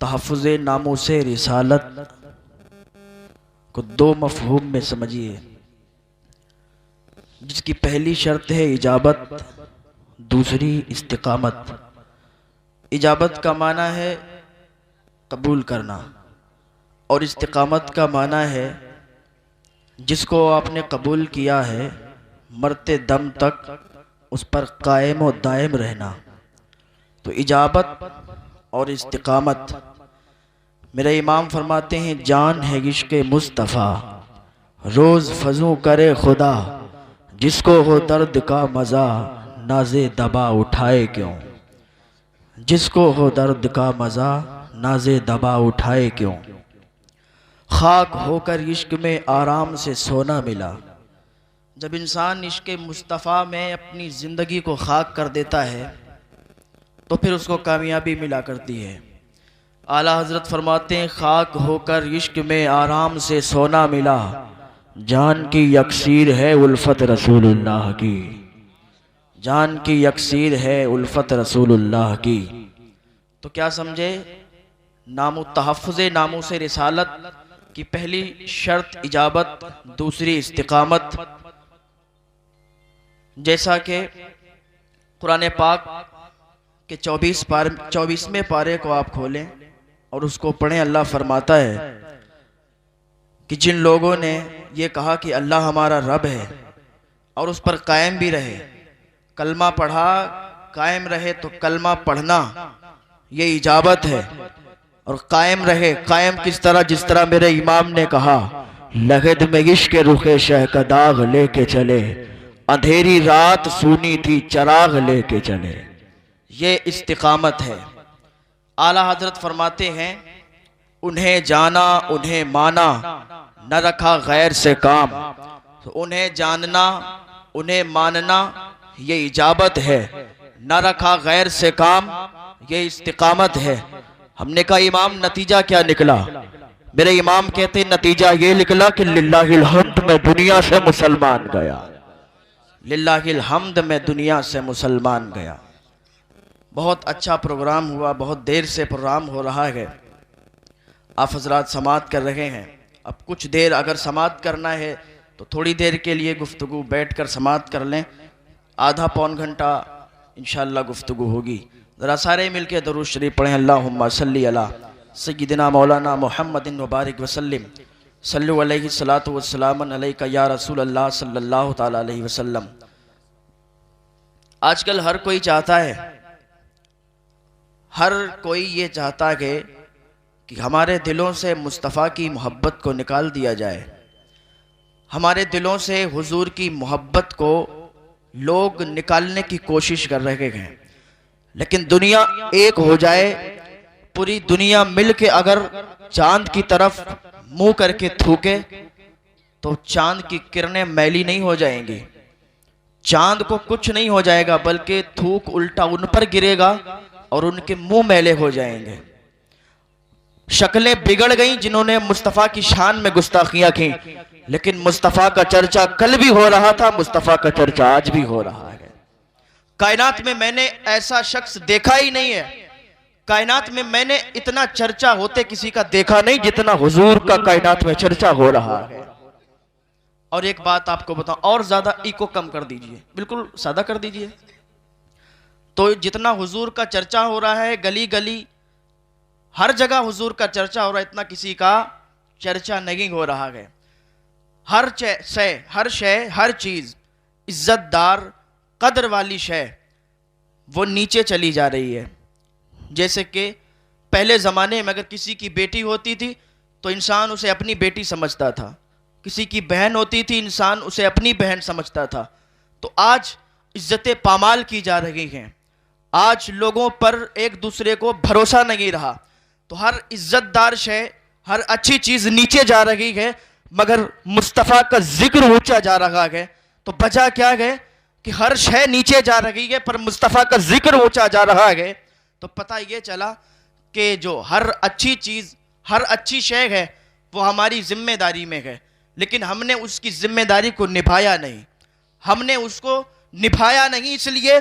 تحفظ ناموس رسالت کو دو مفہوم میں سمجھیے، جس کی پہلی شرط ہے اجابت، دوسری استقامت۔ اجابت کا معنی ہے قبول کرنا، اور استقامت کا معنی ہے جس کو آپ نے قبول کیا ہے مرتے دم تک اس پر قائم و دائم رہنا۔ تو اجابت اور استقامت، میرے امام فرماتے ہیں جان ہے عشق مصطفیٰ، روز فزوں کرے خدا، جس کو ہو درد کا مزہ ناز دبا اٹھائے کیوں، جس کو ہو درد کا مزہ ناز دبا اٹھائے کیوں۔ خاک ہو کر عشق میں آرام سے سونا ملا۔ جب انسان عشق مصطفیٰ میں اپنی زندگی کو خاک کر دیتا ہے تو پھر اس کو کامیابی ملا کرتی ہے۔ اعلیٰ حضرت فرماتے ہیں خاک ہو کر عشق میں آرام سے سونا ملا، جان کی یکسیر ہے الفت رسول اللہ کی، جان کی یکسیر ہے الفت رسول اللہ کی۔ تو کیا سمجھے؟ تحفظ ناموس رسالت کی پہلی شرط اجابت، دوسری استقامت۔ جیسا کہ قرآن پاک کے 24ویں پارے کو آپ کھولیں اور اس کو پڑھیں، اللہ فرماتا ہے کہ جن لوگوں نے یہ کہا کہ اللہ ہمارا رب ہے اور اس پر قائم بھی رہے، کلمہ پڑھا قائم رہے، تو کلمہ پڑھنا یہ اجابت ہے، اور قائم رہے۔ قائم کس طرح؟ جس طرح میرے امام نے کہا لغد میں عشق رخ شہ کا داغ لے کے چلے، اندھیری رات سونی تھی چراغ لے کے چلے۔ یہ استقامت ہے۔ اعلیٰ حضرت فرماتے ہیں انہیں جانا انہیں مانا، نہ رکھا غیر سے کام۔ تو انہیں جاننا انہیں ماننا یہ اجابت ہے، نہ رکھا غیر سے کام یہ استقامت ہے۔ ہم نے کہا امام نتیجہ کیا نکلا؟ میرے امام کہتے ہیں نتیجہ یہ نکلا کہ للہ الحمد میں دنیا سے مسلمان گیا، للہ الحمد میں دنیا سے مسلمان گیا۔ بہت اچھا پروگرام ہوا، بہت دیر سے پروگرام ہو رہا ہے، آپ حضرات سماعت کر رہے ہیں۔ اب کچھ دیر اگر سماعت کرنا ہے تو تھوڑی دیر کے لیے گفتگو بیٹھ کر سماعت کر لیں، آدھا پون گھنٹہ انشاءاللہ گفتگو ہوگی۔ ذرا سارے مل کے درود شریف پڑھیں، اللہم صلی علی سیدنا مولانا محمد مبارک وسلم، صلو علیہ الصلاۃ والسلام علیک یا رسول اللہ صلی اللہ تعالی علیہ وسلم۔ آج کل ہر کوئی چاہتا ہے، ہر کوئی یہ چاہتا ہے کہ ہمارے دلوں سے مصطفیٰ کی محبت کو نکال دیا جائے، ہمارے دلوں سے حضور کی محبت کو لوگ نکالنے کی کوشش کر رہے ہیں۔ لیکن دنیا ایک ہو جائے، پوری دنیا مل کے اگر چاند کی طرف منہ کر کے تھوکے تو چاند کی کرنیں میلی نہیں ہو جائیں گی، چاند کو کچھ نہیں ہو جائے گا، بلکہ تھوک الٹا ان پر گرے گا اور ان کے منہ میلے ہو جائیں گے۔ شکلیں بگڑ گئیں جنہوں نے مصطفیٰ کی شان میں گستاخیاں کی، لیکن مصطفیٰ کا چرچا کل بھی ہو رہا تھا، مصطفیٰ کا چرچا آج بھی ہو رہا ہے۔ کائنات میں میں نے ایسا شخص دیکھا ہی نہیں ہے، کائنات میں نے اتنا چرچا ہوتے کسی کا دیکھا نہیں جتنا حضور کا کائنات میں چرچا ہو رہا ہے۔ اور ایک بات آپ کو بتاؤں، اور زیادہ ایکو کم کر دیجئے، بالکل سادہ کر دیجئے، تو جتنا حضور کا چرچا ہو رہا ہے گلی گلی ہر جگہ حضور کا چرچا ہو رہا ہے، اتنا کسی کا چرچا نہیں ہو رہا ہے۔ ہر شے ہر چیز عزت دار قدر والی شے وہ نیچے چلی جا رہی ہے۔ جیسے کہ پہلے زمانے میں اگر کسی کی بیٹی ہوتی تھی تو انسان اسے اپنی بیٹی سمجھتا تھا، کسی کی بہن ہوتی تھی انسان اسے اپنی بہن سمجھتا تھا۔ تو آج عزتیں پامال کی جا رہی ہیں، آج لوگوں پر ایک دوسرے کو بھروسہ نہیں رہا، تو ہر عزت دار شے ہر اچھی چیز نیچے جا رہی ہے، مگر مصطفیٰ کا ذکر اونچا جا رہا ہے۔ تو وجہ کیا ہے کہ ہر شے نیچے جا رہی ہے پر مصطفیٰ کا ذکر اونچا جا رہا ہے۔ تو پتہ یہ چلا کہ جو ہر اچھی چیز ہر اچھی شے ہے وہ ہماری ذمہ داری میں ہے، لیکن ہم نے اس کی ذمہ داری کو نبھایا نہیں، ہم نے اس کو نبھایا نہیں، اس لیے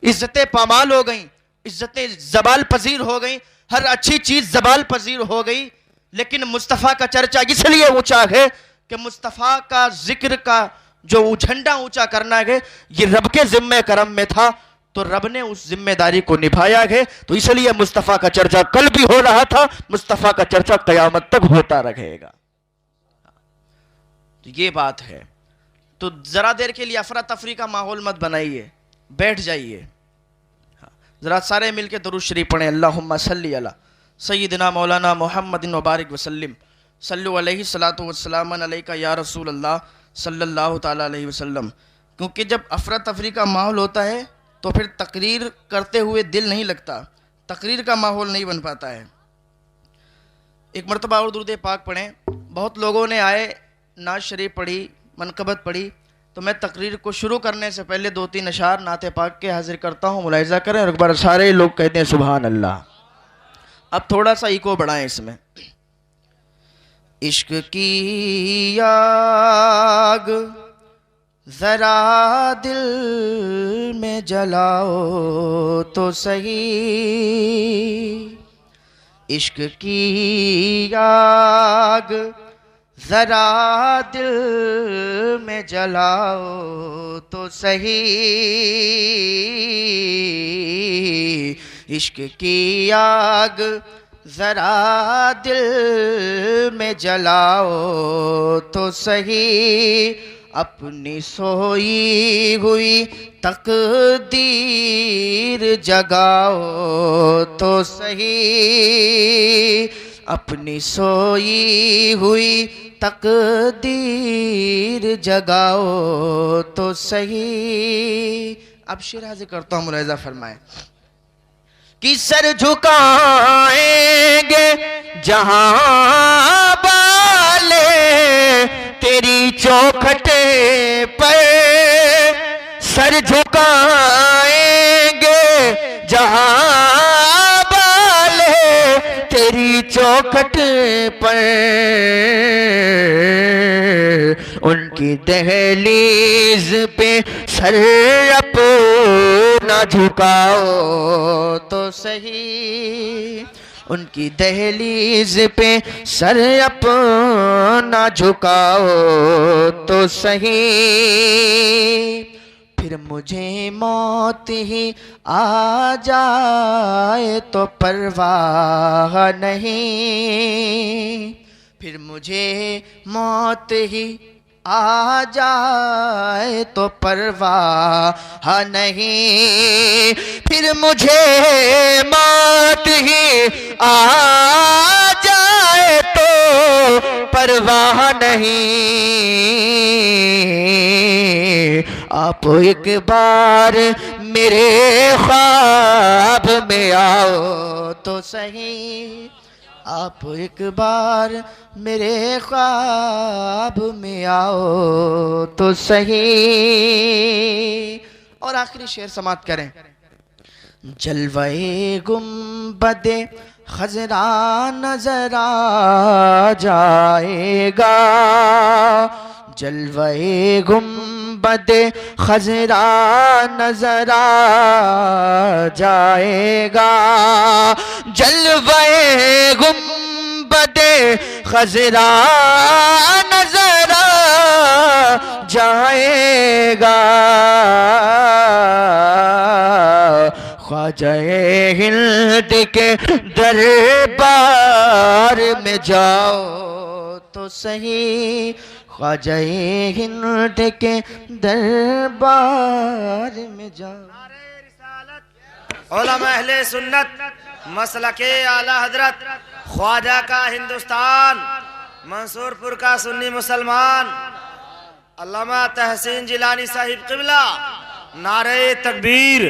عزتیں پامال ہو گئیں، عزتیں زوال پذیر ہو گئیں، ہر اچھی چیز زوال پذیر ہو گئی، لیکن مصطفیٰ کا چرچا اس لیے اونچا ہے کہ مصطفیٰ کا ذکر کا جو جھنڈا اونچا کرنا ہے یہ رب کے ذمہ کرم میں تھا، تو رب نے اس ذمہ داری کو نبھایا ہے، تو اس لیے مصطفیٰ کا چرچا کل بھی ہو رہا تھا، مصطفیٰ کا چرچا قیامت تک ہوتا رہے گا۔ یہ بات ہے، تو ذرا دیر کے لیے افراتفری کا ماحول مت بنائیے، بیٹھ جائیے، ذرا سارے مل کے درود شریف پڑھیں، اللہم صلی علی سیدنا مولانا محمد وبارک وسلم، صلو علیہ الصلاۃ والسلام علیکہ یا رسول اللہ صلی اللہ تعالیٰ علیہ وسلم۔ کیونکہ جب افراتفری کا ماحول ہوتا ہے تو پھر تقریر کرتے ہوئے دل نہیں لگتا، تقریر کا ماحول نہیں بن پاتا ہے۔ ایک مرتبہ اور درود پاک پڑھیں۔ بہت لوگوں نے آئے، نعت شریف پڑھی، منقبت پڑھی، تو میں تقریر کو شروع کرنے سے پہلے 2-3 اشعار نعت پاک کے حاضر کرتا ہوں، ملاحظہ کریں، اور ایک بار سارے لوگ کہتے ہیں سبحان اللہ۔ اب تھوڑا سا ایکو بڑھائیں اس میں۔ عشق کی آگ ذرا دل میں جلاؤ تو سہی، عشق کی آگ ذرا دل میں جلاؤ تو سہی، عشق کی آگ ذرا دل میں جلاؤ تو سہی، اپنی سوئی ہوئی تقدیر جگاؤ تو سہی، اپنی سوئی ہوئی تقدیر جگاؤ تو سہی۔ اب شعر حاضر کرتا ہوں، ملاحظہ فرمائیں کہ سر جھکائیں گے جہاں والے تیری چوکھٹے پر، سر جھکائیں گے جہاں والے تیری چوکھٹ پر، ان کی دہلیز پہ سر اپنا جھکاؤ تو سہی، ان کی دہلیز پہ سر اپنا جھکاؤ تو سہی، پھر مجھے موت ہی آ جائے تو پرواہ نہیں، پھر مجھے موت ہی آ جائے تو پرواہ نہیں، پھر مجھے موت ہی آ جائے تو پرواہ نہیں، آپ ایک بار میرے خواب میں آؤ تو سہی، آپ ایک بار میرے خواب میں آؤ تو سہی۔ اور آخری شعر سماعت کریں۔ جلوہ گنبد خضرا نظر آ جائے گا، جلوہ گنبد خضرا نظر آ جائے گا، جلوہ گنبد خضرا نظر آ جائے گا، خواجہ ہند کے دربار میں جاؤ تو سہی، خواجہ ہند کے دربار میں جاؤ۔ علماء اہل سنت مسلک اعلیٰ حضرت خواجہ کا ہندوستان منصور پور کا سنی مسلمان علامہ تحسین جیلانی صاحب قبلہ، نعرہ تکبیر،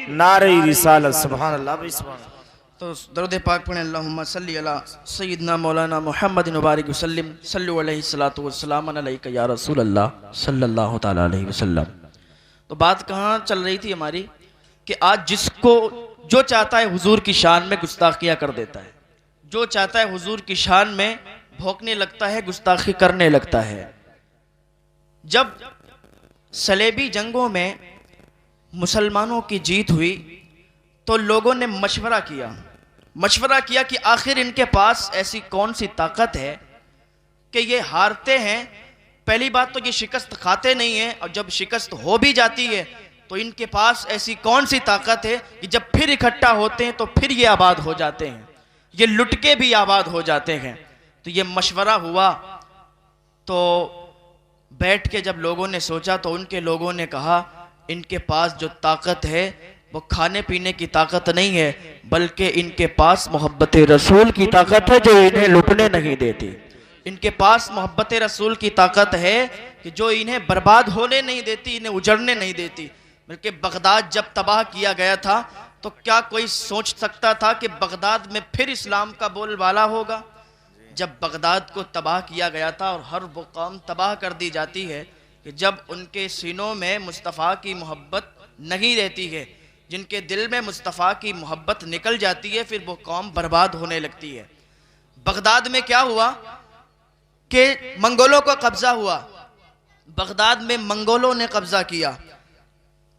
نعرہ رسالت، سبحان اللہ سبحان اللہ۔ تو درود پاک پڑھیں، اللہم صلی علی سیدنا مولانا محمد وبارک وسلم، صلو علیہ الصلاۃ والسلام علیکہ یا رسول اللہ صلی اللہ تعالیٰ علیہ وسلم۔ تو بات کہاں چل رہی تھی ہماری کہ آج جس کو جو چاہتا ہے حضور کی شان میں گستاخیاں کر دیتا ہے، جو چاہتا ہے حضور کی شان میں بھونکنے لگتا ہے، گستاخی کرنے لگتا ہے۔ جب صلیبی جنگوں میں مسلمانوں کی جیت ہوئی تو لوگوں نے مشورہ کیا کہ آخر ان کے پاس ایسی کون سی طاقت ہے کہ یہ ہارتے ہیں. پہلی بات تو یہ شکست کھاتے نہیں ہیں، اور جب شکست ہو بھی جاتی ہے تو ان کے پاس ایسی کون سی طاقت ہے کہ جب پھر اکٹھا ہوتے ہیں تو پھر یہ آباد ہو جاتے ہیں، یہ لٹ کے بھی آباد ہو جاتے ہیں. تو یہ مشورہ ہوا. تو بیٹھ کے جب لوگوں نے سوچا تو ان کے لوگوں نے کہا ان کے پاس جو طاقت ہے وہ کھانے پینے کی طاقت نہیں ہے، بلکہ ان کے پاس محبت رسول کی طاقت ہے جو انہیں لٹنے نہیں دیتی. ان کے پاس محبت رسول کی طاقت ہے کہ جو انہیں برباد ہونے نہیں دیتی، انہیں اجڑنے نہیں دیتی. بلکہ بغداد جب تباہ کیا گیا تھا تو کیا کوئی سوچ سکتا تھا کہ بغداد میں پھر اسلام کا بول بالا ہوگا؟ جب بغداد کو تباہ کیا گیا تھا، اور ہر وہ قوم تباہ کر دی جاتی ہے کہ جب ان کے سینوں میں مصطفیٰ کی محبت نہیں رہتی ہے، جن کے دل میں مصطفیٰ کی محبت نکل جاتی ہے، پھر وہ قوم برباد ہونے لگتی ہے. بغداد میں کیا ہوا کہ منگولوں کو قبضہ ہوا. بغداد میں منگولوں نے قبضہ کیا.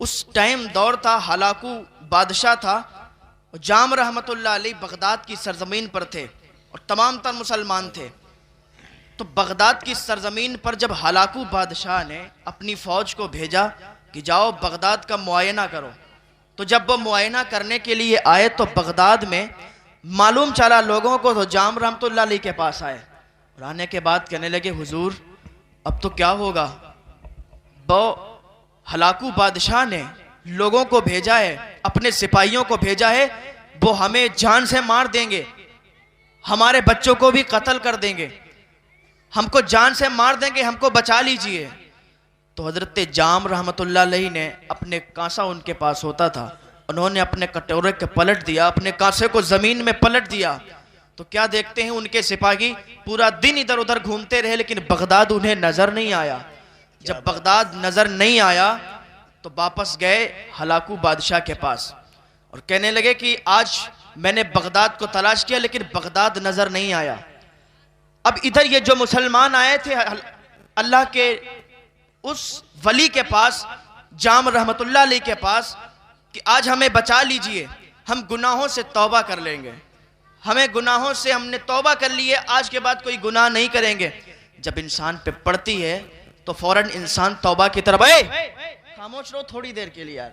اس ٹائم دور تھا، ہلاکو بادشاہ تھا. جام رحمت اللہ علیہ بغداد کی سرزمین پر تھے اور تمام تر مسلمان تھے. تو بغداد کی سرزمین پر جب ہلاکو بادشاہ نے اپنی فوج کو بھیجا کہ جاؤ بغداد کا معائنہ کرو، تو جب وہ معائنہ کرنے کے لیے آئے تو بغداد میں معلوم چلا لوگوں کو، تو جام رحمت اللہ علیہ کے پاس آئے اور آنے کے بعد کہنے لگے حضور اب تو کیا ہوگا؟ وہ ہلاکو بادشاہ نے لوگوں کو بھیجا ہے، اپنے سپاہیوں کو بھیجا ہے، وہ ہمیں جان سے مار دیں گے، ہمارے بچوں کو بھی قتل کر دیں گے، ہم کو جان سے مار دیں گے، ہم کو بچا لیجئے. تو حضرت جام رحمت اللہ علیہ نے اپنے کانسا ان کے پاس ہوتا تھا، انہوں نے اپنے کٹورے کے پلٹ دیا، اپنے کانسے کو زمین میں پلٹ دیا. تو کیا دیکھتے ہیں ان کے سپاہی پورا دن ادھر ادھر گھومتے رہے لیکن بغداد انہیں نظر نہیں آیا. جب بغداد نظر نہیں آیا تو واپس گئے ہلاکو بادشاہ کے پاس اور کہنے لگے کہ آج میں نے بغداد کو تلاش کیا لیکن بغداد نظر نہیں آیا. اب ادھر یہ جو مسلمان آئے تھے اللہ کے اس ولی کے پاس، جام رحمت اللہ علیہ کے پاس، کہ آج ہمیں بچا لیجئے، ہم گناہوں سے توبہ کر لیں گے، ہمیں گناہوں سے ہم نے توبہ کر لی ہے، آج کے بعد کوئی گناہ نہیں کریں گے. جب انسان پہ پڑتی ہے تو فوراً انسان توبہ کی طرف. خاموش رہو تھوڑی دیر کے لیے یار،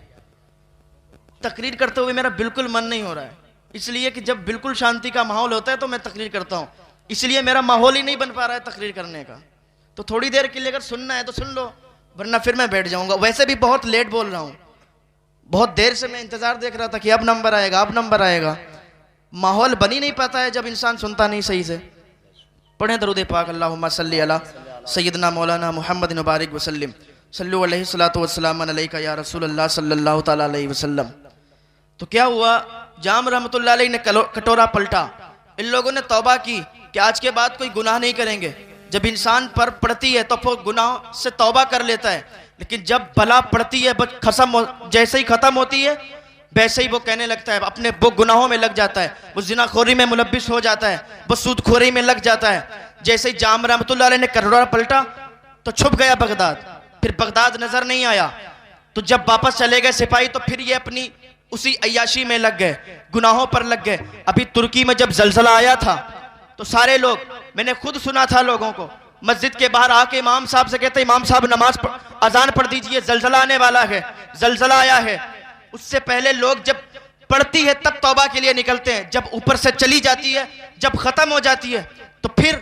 تقریر کرتے ہوئے میرا بالکل من نہیں ہو رہا ہے، اس لیے کہ جب بالکل شانتی کا ماحول ہوتا ہے تو میں تقریر کرتا ہوں، اس لیے میرا ماحول ہی نہیں بن پا رہا ہے تقریر کرنے کا. تو تھوڑی دیر کے لیے اگر سننا ہے تو سن لو، ورنہ پھر میں بیٹھ جاؤں گا. ویسے بھی بہت لیٹ بول رہا ہوں، بہت دیر سے میں انتظار دیکھ رہا تھا کہ اب نمبر آئے گا، اب نمبر آئے گا. ماحول بن ہی نہیں پاتا ہے جب انسان سنتا نہیں صحیح سے. پڑھیں درود پاک، اللہم صلی علی سیدنا مولانا محمد مبارک وسلم، صلو علیہ الصلوۃ والسلام علیکہ یا رسول اللہ صلی اللہ تعالی علیہ وسلم. تو کیا ہوا؟ جام رحمت اللہ علیہ نے کٹورا پلٹا، ان لوگوں نے توبہ کی کہ آج کے بعد کوئی گناہ نہیں کریں گے. جب انسان پر پڑتی ہے تو وہ گناہ سے توبہ کر لیتا ہے، لیکن جب بلا پڑتی ہے جیسے ہی ختم ہوتی ہے ویسے ہی وہ کہنے لگتا ہے، اپنے وہ گناہوں میں لگ جاتا ہے، وہ زنا خوری میں ملبس ہو جاتا ہے، وہ سود خوری میں لگ جاتا ہے. جیسے ہی جام رحمت اللہ علیہ نے کٹورا پلٹا تو چھپ گیا بغداد، پھر بغداد نظر نہیں آیا. تو جب واپس چلے گئے سپاہی تو پھر یہ اپنی اسی عیاشی میں لگ گئے، گناہوں پر لگ گئے. ابھی ترکی میں جب زلزلہ آیا تھا تو سارے لوگ، میں نے خود سنا تھا لوگوں کو، مسجد کے باہر آ کے امام صاحب سے کہتے ہیں امام صاحب نماز اذان پڑھ دیجئے، زلزلہ آنے والا ہے، زلزلہ آیا ہے. اس سے پہلے لوگ جب پڑھتی ہے تب توبہ کے لیے نکلتے ہیں، جب اوپر سے چلی جاتی ہے، جب ختم ہو جاتی ہے تو پھر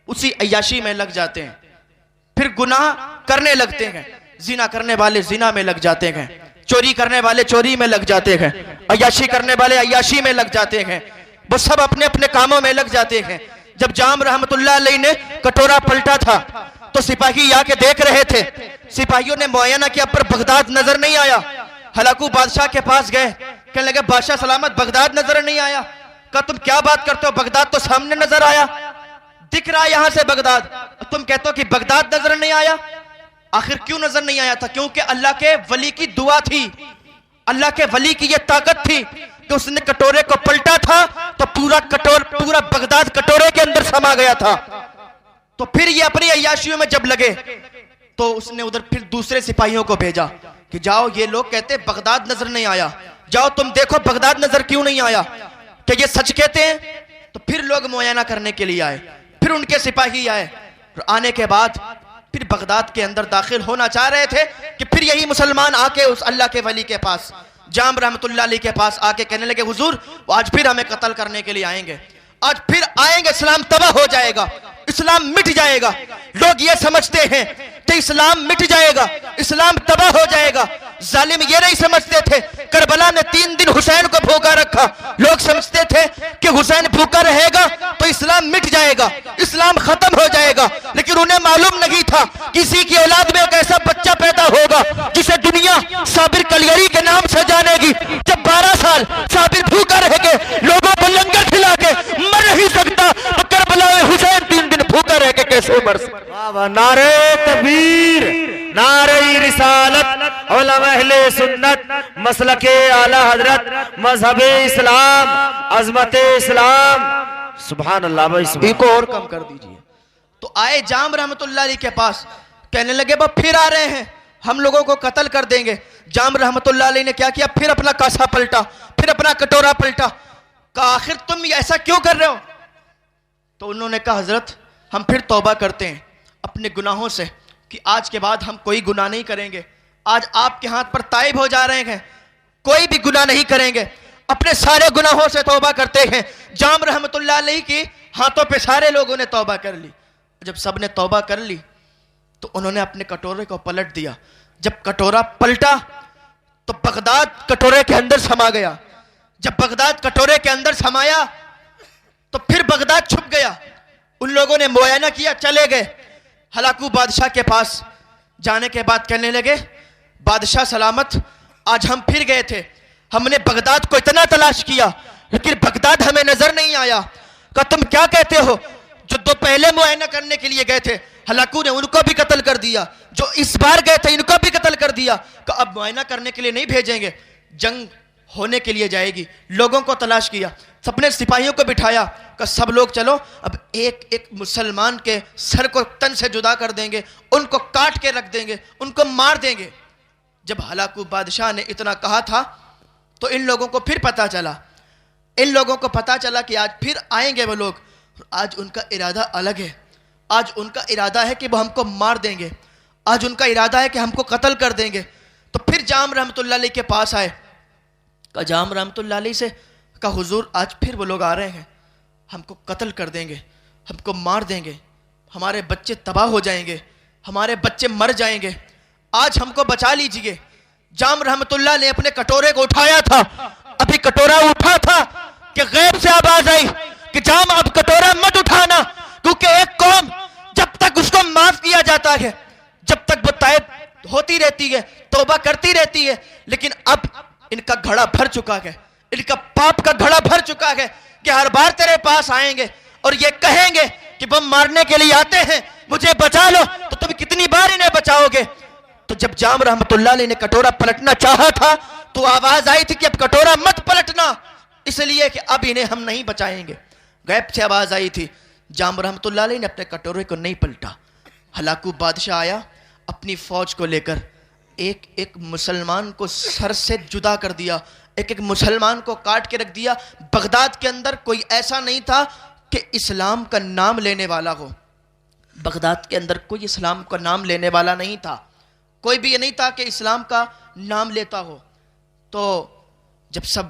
اسی عیاشی میں لگ جاتے ہیں، پھر گناہ کرنے لگتے ہیں. زنا کرنے والے زنا میں لگ جاتے ہیں، چوری کرنے والے چوری میں لگ جاتے ہیں، عیاشی کرنے والے عیاشی میں لگ جاتے ہیں، وہ سب اپنے اپنے کاموں میں لگ جاتے ہیں. جب جام رحمت اللہ علیہ نے کٹورا پلٹا تھا تو سپاہی آ کے دیکھ رہے تھے، سپاہیوں نے معائنہ کیا پر بغداد نظر نہیں آیا. ہلاکو بادشاہ کے پاس گئے، کہنے لگے بادشاہ سلامت، بغداد نظر نہیں آیا. کہا تم کیا بات کرتے ہو، بغداد تو سامنے نظر آیا، دکھ رہا ہے یہاں سے بغداد، تم کہتے ہو کہ بغداد نظر نہیں آیا. آخر کیوں نظر نہیں آیا تھا؟ کیونکہ اللہ کے ولی کی دعا تھی، اللہ کے ولی کی یہ طاقت تھی کہ اس نے کٹورے کو پلٹا تھا تو پورا بغداد کٹورے کے اندر سما گیا تھا. تو پھر یہ اپنی عیاشیوں میں جب لگے تو اس نے ادھر پھر دوسرے سپاہیوں کو بھیجا کہ جاؤ، یہ لوگ کہتے بغداد نظر نہیں آیا، جاؤ تم دیکھو بغداد نظر کیوں نہیں آیا کہ یہ سچ کہتے ہیں؟ تو پھر لوگ معائنہ کرنے کے لیے آئے، پھر ان کے سپاہی آئے، اور آنے کے بعد پھر بغداد کے اندر داخل ہونا چاہ رہے تھے کہ پھر یہی مسلمان آ کے اس اللہ کے ولی کے پاس، جام رحمت اللہ علیہ کے پاس آ کے کہنے لگے حضور وہ آج پھر ہمیں قتل کرنے کے لیے آئیں گے، آج پھر آئیں گے، اسلام تباہ ہو جائے گا، اسلام مٹ جائے گا۔ لوگ یہ سمجھتے ہیں کہ اسلام مٹ جائے گا، اسلام تباہ ہو جائے گا۔ ظالم یہ نہیں سمجھتے تھے کربلا میں 3 دن حسین کو بھوکا رکھا، لوگ سمجھتے تھے کہ حسین بھوکا رہے گا تو اسلام مٹ جائے گا، اسلام ختم ہو جائے گا، لیکن انہیں معلوم نہیں تھا کسی کی اولاد میں ایک ایسا بچہ پیدا ہوگا جسے دنیا صابر کلیری کے نام سے جانے گی۔ جب 12 سال صابر بھوکا رہ کے لوگوں کو لنگر کھلا کے مر نہیں سکتا تو کربلا میں حسین 3 دن بھوکا رہ کے کیسے مر سکتا؟ نعرہ تکبیر، نعرہ رسالت، علماء اہل سنت، مسلک اعلی حضرت، مذہب اسلام، عظمت اسلام، سبحان اللہ بھائی سبحان۔ ایک اور کم کر دیجئے۔ تو آئے جام رحمت اللہ علیہ کے پاس، کہنے لگے وہ پھر آ رہے ہیں، ہم لوگوں کو قتل کر دیں گے۔ جام رحمت اللہ علیہ نے کیا کیا؟ پھر اپنا کاسا پلٹا، پھر اپنا کٹورا پلٹا، کہا آخر تم ایسا کیوں کر رہے ہو؟ تو انہوں نے کہا حضرت ہم پھر توبہ کرتے ہیں اپنے گناہوں سے کہ آج کے بعد ہم کوئی گناہ نہیں کریں گے، آج آپ کے ہاتھ پر تائب ہو جا رہے ہیں، کوئی بھی گناہ نہیں کریں گے، اپنے سارے گناہوں سے توبہ کرتے ہیں۔ جام رحمت اللہ علیہ کی ہاتھوں پہ سارے لوگوں نے توبہ کر لی۔ جب سب نے توبہ کر لی تو انہوں نے اپنے کٹورے کو پلٹ دیا۔ جب کٹورا پلٹا تو بغداد کٹورے کے اندر سما گیا۔ جب بغداد کٹورے کے اندر سمایا تو پھر بغداد چھپ گیا۔ ان لوگوں نے معائنہ کیا، چلے گئے ہلاکو بادشاہ کے پاس۔ جانے کے بعد کہنے لگے بادشاہ سلامت، آج ہم پھر گئے تھے، ہم نے بغداد کو اتنا تلاش کیا لیکن بغداد ہمیں نظر نہیں آیا۔ کہا تم کیا کہتے ہو؟ جو 2 پہلے معائنہ کرنے کے لیے گئے تھے ہلاکو نے ان کو بھی قتل کر دیا، جو اس بار گئے تھے ان کو بھی قتل کر دیا۔ کہا اب معائنہ کرنے کے لیے نہیں بھیجیں گے، جنگ ہونے کے لیے جائے گی۔ لوگوں کو تلاش کیا، اپنے سپاہیوں کو بٹھایا کہ سب لوگ چلو اب ایک ایک مسلمان کے سر کو تن سے جدا کر دیں گے، ان کو کاٹ کے رکھ دیں گے، ان کو مار دیں گے۔ جب ہلاکو بادشاہ نے اتنا کہا تھا تو ان لوگوں کو پھر پتا چلا، ان لوگوں کو پتا چلا کہ آج پھر آئیں گے وہ لوگ، آج ان کا ارادہ الگ ہے۔ آج ان کا ارادہ ہے کہ وہ ہم کو مار دیں گے، آج ان کا ارادہ ہے کہ ہم کو قتل کر دیں گے۔ تو پھر جام رحمت اللہ علیہ کے پاس آئے، کہا جام رحمت اللہ علیہ سے کہا حضور آج پھر وہ لوگ آ رہے ہیں، ہم کو قتل کر دیں گے، ہم کو مار دیں گے، ہمارے بچے تباہ ہو جائیں گے، ہمارے بچے مر جائیں گے، آج ہم کو بچا لیجئے۔ جام رحمت اللہ نے اپنے کٹورے کو اٹھایا تھا، ابھی کٹورا اٹھا تھا کہ غیب سے آواز آئی کہ جام اب کٹورا مت اٹھانا، کیونکہ ایک قوم جب تک اس کو معاف کیا جاتا ہے، جب تک وہ تائب ہوتی رہتی ہے، توبہ کرتی رہتی ہے، لیکن اب ان کا گھڑا بھر چکا ہے، ان کا پاپ کا گھڑا بھر چکا ہے کہ ہر بار تیرے پاس آئیں گے اور یہ کہیں گے کہ وہ مارنے کے لیے آتے ہیں، مجھے بچا لو، تو تم کتنی بار انہیں بچاؤ گے؟ تو جب جام رحمت اللہ علیہ نے کٹورا پلٹنا چاہا تھا تو آواز آئی تھی کہ اب کٹورا مت پلٹنا، اس لیے کہ اب انہیں ہم نہیں بچائیں گے۔ غیب سے آواز آئی تھی، جام رحمت اللہ علیہ نے اپنے کٹورے کو نہیں پلٹا۔ ہلاکو بادشاہ آیا اپنی فوج کو لے کر، ایک ایک مسلمان کو سر سے جدا کر دیا، ایک ایک مسلمان کو کاٹ کے رکھ دیا۔ بغداد کے اندر کوئی ایسا نہیں تھا کہ اسلام کا نام لینے والا ہو، بغداد کے اندر کوئی اسلام کا نام لینے والا نہیں تھا، کوئی بھی یہ نہیں تھا کہ اسلام کا نام لیتا ہو۔ تو جب سب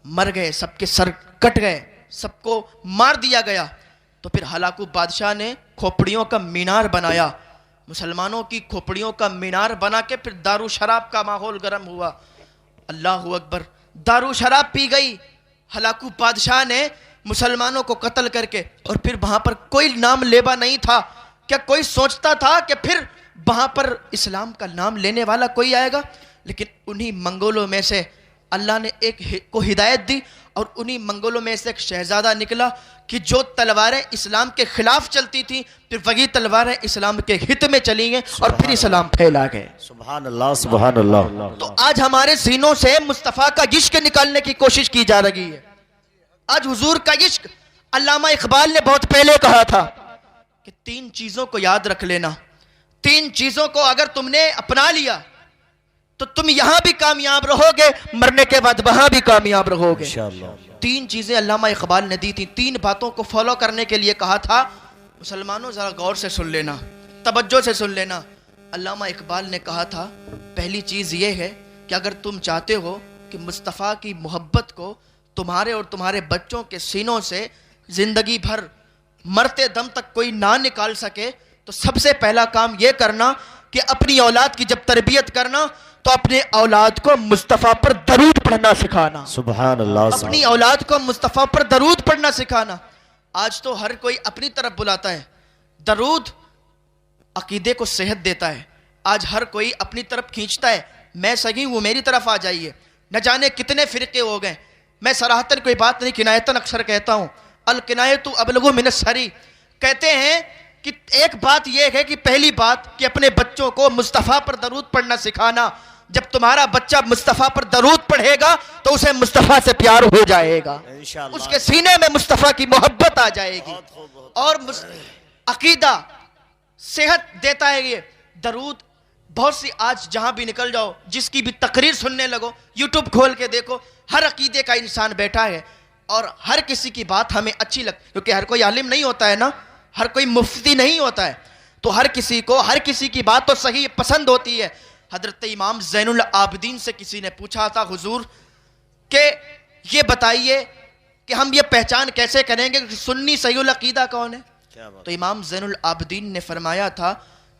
مر گئے، سب کے سر کٹ گئے، سب کو مار دیا گیا، تو پھر ہلاکو بادشاہ نے کھوپڑیوں کا مینار بنایا، مسلمانوں کی کھوپڑیوں کا مینار بنا کے پھر دارو شراب کا ماحول گرم ہوا۔ اللہ اکبر، دارو شراب پی گئی ہلاکو بادشاہ نے مسلمانوں کو قتل کر کے، اور پھر وہاں پر کوئی نام لیوا نہیں تھا۔ کیا کوئی سوچتا تھا کہ پھر وہاں پر اسلام کا نام لینے والا کوئی آئے گا؟ لیکن انہی منگولوں میں سے اللہ نے ایک کو ہدایت دی، اور انہی منگولوں میں سے ایک شہزادہ نکلا کہ جو تلواریں اسلام کے خلاف چلتی تھیں پھر وہی تلواریں اسلام کے ہت میں چلی گئیں اور پھر اسلام پھیلا گئے۔ سبحان اللہ سبحان اللہ۔ تو آج ہمارے سینوں سے مصطفیٰ کا عشق نکالنے کی کوشش کی جا رہی ہے۔ آج حضور کا عشق، علامہ اقبال نے بہت پہلے کہا تھا کہ 3 چیزوں کو یاد رکھ لینا، 3 چیزوں کو اگر تم نے اپنا لیا تو تم یہاں بھی کامیاب رہو گے، مرنے کے بعد وہاں بھی کامیاب رہو گے۔ انشاءاللہ۔ 3 چیزیں علامہ اقبال نے دی تھی، 3 باتوں کو فالو کرنے کے لیے کہا تھا۔ مسلمانوں ذرا غور سے سن لینا، توجہ سے سن لینا۔ علامہ اقبال نے کہا تھا پہلی چیز یہ ہے کہ اگر تم چاہتے ہو کہ مصطفیٰ کی محبت کو تمہارے اور تمہارے بچوں کے سینوں سے زندگی بھر مرتے دم تک کوئی نہ نکال سکے، تو سب سے پہلا کام یہ کرنا کہ اپنی اولاد کی جب تربیت کرنا تو اپنے اولاد کو مصطفیٰ پر درود پڑھنا سکھانا۔ سبحان اللہ۔ اپنی اولاد کو مصطفیٰ پر درود پڑھنا سکھانا۔ آج تو ہر کوئی اپنی طرف بلاتا ہے۔ درود عقیدے کو صحت دیتا ہے۔ آج ہر کوئی اپنی طرف کھینچتا ہے، میں صحیح ہوں میری طرف آ جائیے۔ نہ جانے کتنے فرقے ہو گئے۔ میں صراحتاً کوئی بات نہیں، کنایتاً اکثر کہتا ہوں، الکنایۃ ابلغ من السری۔ کہتے ہیں کہ ایک بات یہ ہے کہ پہلی بات کہ اپنے بچوں کو مصطفیٰ پر درود پڑھنا سکھانا۔ جب تمہارا بچہ مصطفیٰ پر درود پڑھے گا تو اسے مصطفیٰ سے پیار ہو جائے گا، انشاءاللہ۔ اس کے سینے میں مصطفیٰ کی محبت آ جائے گی، اور عقیدہ صحت دیتا ہے یہ درود۔ بہت سی آج جہاں بھی نکل جاؤ، جس کی بھی تقریر سننے لگو، یوٹیوب کھول کے دیکھو، ہر عقیدے کا انسان بیٹھا ہے، اور ہر کسی کی بات ہمیں اچھی لگتی، کیونکہ ہر کوئی عالم نہیں ہوتا ہے نا، ہر کوئی مفتی نہیں ہوتا ہے، تو ہر کسی کو ہر کسی کی بات تو صحیح پسند ہوتی ہے۔ حضرت امام زین العابدین سے کسی نے پوچھا تھا، حضور کہ یہ بتائیے کہ ہم یہ پہچان کیسے کریں گے کہ سنی صحیح العقیدہ کون ہے؟ تو امام زین العابدین نے فرمایا تھا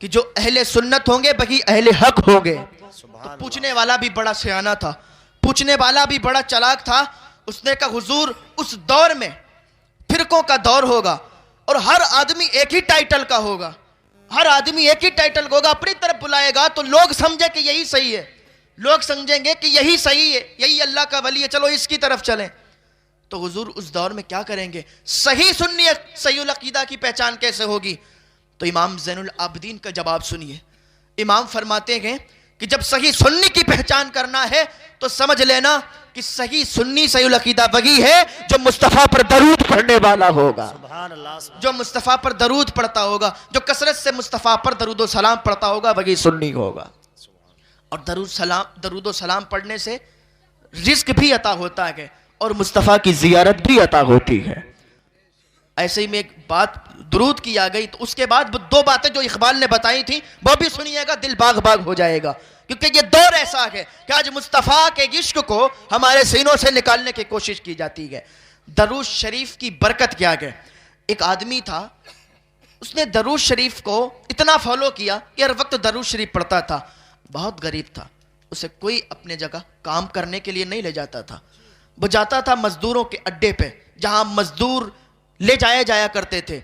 کہ جو اہل سنت ہوں گے وہی اہل حق ہوں گے۔ تو پوچھنے والا بھی بڑا سیانہ تھا، پوچھنے والا بھی بڑا چلاک تھا۔ اس نے کہا حضور اس دور میں فرقوں کا دور ہوگا اور ہر آدمی ایک ہی ٹائٹل کا ہوگا، ہر آدمی ایک ہی ٹائٹل کا ہوگا، اپنی طرف بلائے گا تو لوگ سمجھے کہ یہی صحیح ہے، لوگ سمجھیں گے کہ یہی صحیح ہے، یہی اللہ کا ولی ہے، چلو اس کی طرف چلیں۔ تو حضور اس دور میں کیا کریں گے؟ صحیح سنی صحیح العقیدہ کی پہچان کیسے ہوگی؟ تو امام زین العابدین کا جواب سنیے۔ امام فرماتے ہیں کہ جب صحیح سنی کی پہچان کرنا ہے تو سمجھ لینا کہ صحیح سنی صحیح العقیدہ وہی ہے جو مصطفیٰ پر درود پڑھنے والا ہوگا، سبحان اللہ۔ جو مصطفیٰ پر درود پڑھتا ہوگا، جو کثرت سے مصطفیٰ پر درود و سلام پڑھتا ہوگا وہی سنی ہوگا۔ اور درود و سلام پڑھنے سے رزق بھی عطا ہوتا ہے اور مصطفیٰ کی زیارت بھی عطا ہوتی ہے۔ ایسے ہی میں ایک بات درود کی آ گئی، تو اس کے بعد 2 باتیں جو اقبال نے بتائی تھی وہ بھی سنیے گا، دل باغ باغ ہو جائے گا، کیونکہ یہ دور ایسا ہے کہ آج مصطفیٰ کے عشق کو ہمارے سینوں سے نکالنے کی کوشش کی جاتی ہے۔ درود شریف کی برکت کیا ہے؟ ایک آدمی تھا، اس نے درود شریف کو اتنا فالو کیا کہ ہر وقت درود شریف پڑھتا تھا۔ بہت غریب تھا، اسے کوئی اپنے جگہ کام کرنے کے لیے نہیں لے جاتا تھا، وہ جاتا تھا مزدوروں کے اڈے پہ جہاں مزدور لے جایا کرتے تھے،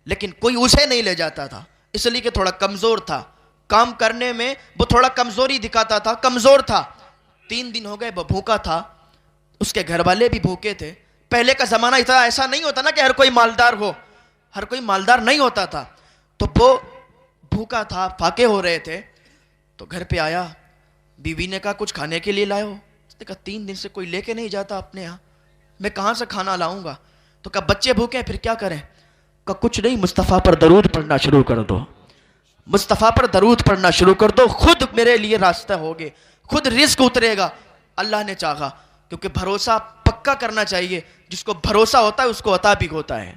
لیکن کوئی اسے نہیں لے جاتا تھا، اس لیے کہ تھوڑا کمزور تھا، کام کرنے میں وہ تھوڑا کمزوری دکھاتا تھا، کمزور تھا۔ 3 دن ہو گئے وہ بھوکا تھا، اس کے گھر والے بھی بھوکے تھے۔ پہلے کا زمانہ اتنا ایسا نہیں ہوتا نا کہ ہر کوئی مالدار ہو، ہر کوئی مالدار نہیں ہوتا تھا، تو وہ بھوکا تھا، پھاکے ہو رہے تھے۔ تو گھر پہ آیا، بیوی نے کہا کچھ کھانے کے لیے لائے ہو؟ اس نے کہا 3 دن سے کوئی لے کے نہیں جاتا اپنے یہاں، میں کہاں سے کھانا لاؤں گا؟ تو کہا بچے بھوکے ہیں پھر کیا کریں؟ کہا کچھ نہیں، مصطفیٰ پر درود پڑھنا شروع کر دو، مصطفیٰ پر درود پڑھنا شروع کر دو، خود میرے لیے راستہ ہوگے، خود رزق اترے گا۔ اللہ نے چاہا، کیونکہ بھروسہ پکا کرنا چاہیے، جس کو بھروسہ ہوتا ہے اس کو عطا بھی ہوتا ہے۔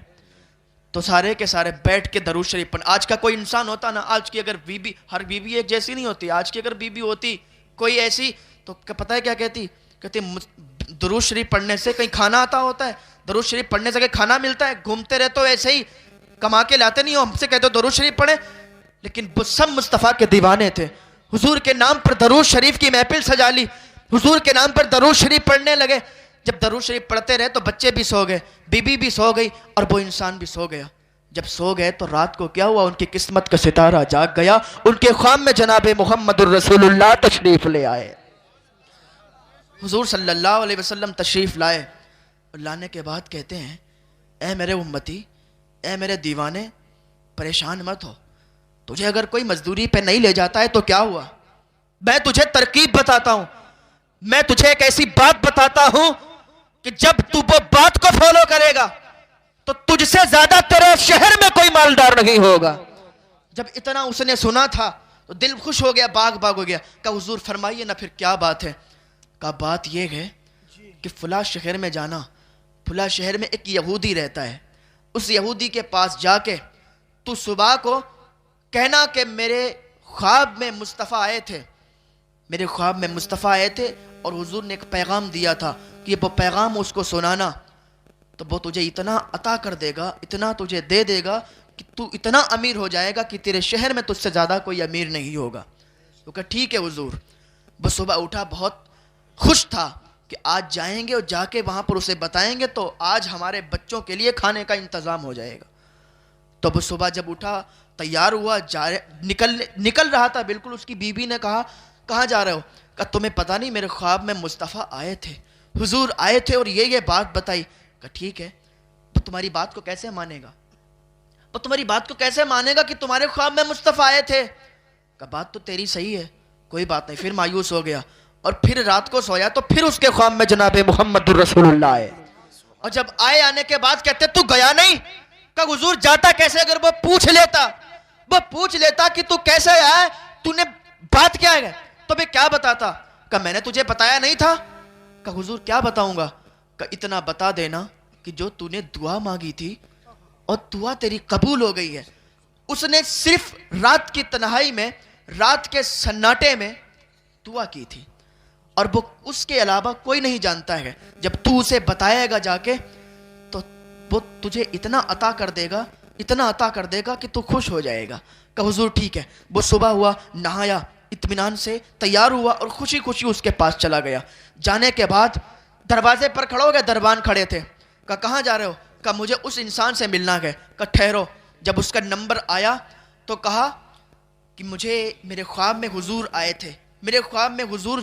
تو سارے کے سارے بیٹھ کے درود شریف پڑھ۔ آج کا کوئی انسان ہوتا نا، آج کی اگر بیوی، ہر بیوی ایک جیسی نہیں ہوتی، آج کی اگر بیوی ہوتی کوئی ایسی تو پتہ ہے کیا کہتی؟ کہتی درود شریف پڑھنے سے کہیں کھانا آتا ہوتا ہے، درود شریف پڑھنے سے کہیں کھانا ملتا ہے؟ گھومتے رہتے ہو ایسے ہی، کما کے لاتے نہیں ہو، ہم سے کہتے ہو درود شریف پڑھیں۔ لیکن وہ سب مصطفیٰ کے دیوانے تھے، حضور کے نام پر درود شریف کی محفل سجا لی، حضور کے نام پر درود شریف پڑھنے لگے۔ جب درود شریف پڑھتے رہے تو بچے بھی سو گئے، بیوی بھی سو گئی اور وہ انسان بھی سو گیا۔ جب سو گئے تو رات کو کیا ہوا؟ ان کی قسمت کا ستارہ جاگ گیا، ان کے خواب میں جناب محمد الرسول اللہ تشریف لے آئے، حضور صلی اللہ علیہ وسلم تشریف لائے، اور لانے کے بعد کہتے ہیں اے میرے امتی، اے میرے دیوانے، پریشان مت ہو، تجھے اگر کوئی مزدوری پہ نہیں لے جاتا ہے تو کیا ہوا؟ میں تجھے ترکیب بتاتا ہوں، میں تجھے ایک ایسی بات بتاتا ہوں کہ جب تو وہ بات کو فالو کرے گا تو تجھ سے زیادہ تیرے شہر میں کوئی مالدار نہیں ہوگا۔ جب اتنا اس نے سنا تھا تو دل خوش ہو گیا, باغ باغ ہو گیا. کہا حضور فرمائیے نا پھر کیا بات ہے. کہا بات یہ ہے کہ فلاں شہر میں جانا, فلاں شہر میں ایک یہودی رہتا ہے, اس یہودی کے پاس جا کے تو صبح کو کہنا کہ میرے خواب میں مصطفیٰ آئے تھے, میرے خواب میں مصطفیٰ آئے تھے اور حضور نے ایک پیغام دیا تھا کہ وہ پیغام اس کو سنانا, تو وہ تجھے اتنا عطا کر دے گا, اتنا تجھے دے دے گا کہ تو اتنا امیر ہو جائے گا کہ تیرے شہر میں تجھ سے زیادہ کوئی امیر نہیں ہوگا. تو کہا ٹھیک ہے حضور. وہ صبح اٹھا, بہت خوش تھا کہ آج جائیں گے اور جا کے وہاں پر اسے بتائیں گے تو آج ہمارے بچوں کے لیے کھانے کا انتظام ہو جائے گا. تو وہ صبح جب اٹھا, تیار ہوا, نکل رہا تھا بالکل, اس کی بیوی نے کہا کہاں جا رہے ہو؟ کہا تمہیں پتہ نہیں میرے خواب میں مصطفیٰ آئے تھے, حضور آئے تھے اور یہ بات بتائی. کہا ٹھیک ہے, تو تمہاری بات کو کیسے مانے گا, تو تمہاری بات کو کیسے مانے گا کہ تمہارے خواب میں مصطفیٰ آئے تھے. کہا بات تو تیری صحیح ہے, کوئی بات نہیں. پھر مایوس ہو گیا اور پھر رات کو سویا تو پھر اس کے خواب میں جناب محمد الرسول اللہ آئے, اور جب آنے کے بعد کہتے تو گیا نہیں. کہا حضور جاتا کیسے, اگر وہ پوچھ لیتا کہ تو کیسے آیا, تو نے بات کیا ہے, تو میں کیا بتاتا. کہا میں نے تجھے بتایا نہیں تھا. کہا حضور کیا بتاؤں گا. کہا اتنا بتا دینا کہ جو تو نے دعا مانگی تھی اور دعا تیری قبول ہو گئی ہے. اس نے صرف رات کی تنہائی میں, رات کے سناٹے میں دعا کی تھی, اور وہ اس کے علاوہ کوئی نہیں جانتا ہے. جب تو اسے بتائے گا جا کے تو وہ تجھے اتنا عطا کر دے گا, اتنا عطا کر دے گا کہ تو خوش ہو جائے گا. کہ حضور ٹھیک ہے. وہ صبح ہوا, نہایا, اطمینان سے تیار ہوا اور خوشی خوشی اس کے پاس چلا گیا. جانے کے بعد دروازے پر کھڑا ہو گیا, دربان کھڑے تھے. کہا کہاں جا رہے ہو؟ کہا مجھے اس انسان سے ملنا ہے. کہا ٹھہرو. جب اس کا نمبر آیا تو کہا کہ مجھے میرے خواب میں حضور آئے تھے, میرے خواب میں حضور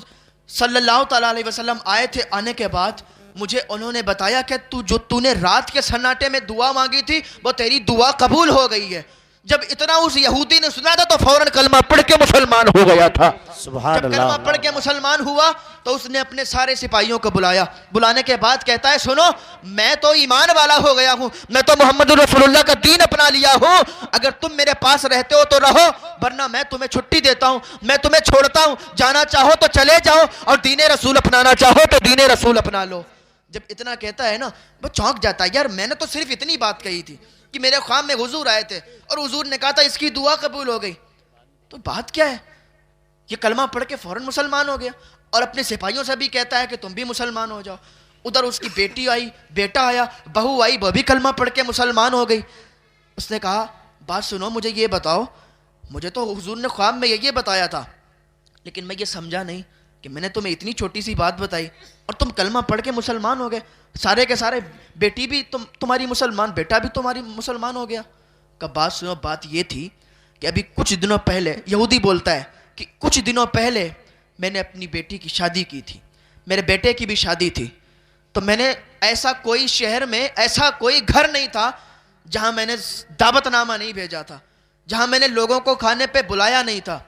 صلی اللہ تعالیٰ علیہ وسلم آئے تھے. آنے کے بعد مجھے انہوں نے بتایا کہ تو نے رات کے سناٹے میں دعا مانگی تھی وہ تیری دعا قبول ہو گئی ہے. جب اتنا اس یہودی نے سنا تھا تو فوراً کلمہ پڑھ کے مسلمان ہو گیا تھا. جب کلمہ پڑھ کے مسلمان ہوا تو اس نے اپنے سارے سپاہیوں کو بلایا. بلانے کے بعد کہتا ہے سنو, میں تو ایمان والا ہو گیا ہوں, میں تو محمد رسول اللہ کا دین اپنا لیا ہوں. اگر تم میرے پاس رہتے ہو تو رہو, ورنہ میں تمہیں چھٹی دیتا ہوں, میں تمہیں چھوڑتا ہوں. جانا چاہو تو چلے جاؤ اور دین رسول اپنانا چاہو تو دین رسول اپنا لو. جب اتنا کہتا ہے نا وہ چونک جاتا ہے, یار میں نے تو صرف اتنی بات کہی تھی کہ میرے خواب میں حضور آئے تھے اور حضور نے کہا تھا اس کی دعا قبول ہو گئی, تو بات کیا ہے. یہ کلمہ پڑھ کے فوراً مسلمان ہو گیا اور اپنے سپاہیوں سے بھی کہتا ہے کہ تم بھی مسلمان ہو جاؤ. ادھر اس کی بیٹی آئی, بیٹا آیا, بہو آئی, وہ بھی کلمہ پڑھ کے مسلمان ہو گئی. اس نے کہا بات سنو, مجھے یہ بتاؤ, مجھے تو حضور نے خواب میں یہ بتایا تھا لیکن میں یہ سمجھا نہیں کہ میں نے تمہیں اتنی چھوٹی سی بات بتائی اور تم کلمہ پڑھ کے مسلمان ہو گئے. سارے کے سارے, بیٹی بھی تمہاری مسلمان, بیٹا بھی تمہاری مسلمان ہو گیا. کہ بات سنو, بات یہ تھی کہ ابھی کچھ دنوں پہلے, یہودی بولتا ہے کہ کچھ دنوں پہلے میں نے اپنی بیٹی کی شادی کی تھی, میرے بیٹے کی بھی شادی تھی. تو میں نے ایسا کوئی شہر میں ایسا کوئی گھر نہیں تھا جہاں میں نے دعوت نامہ نہیں بھیجا تھا, جہاں میں نے لوگوں کو کھانے پہ بلایا نہیں تھا.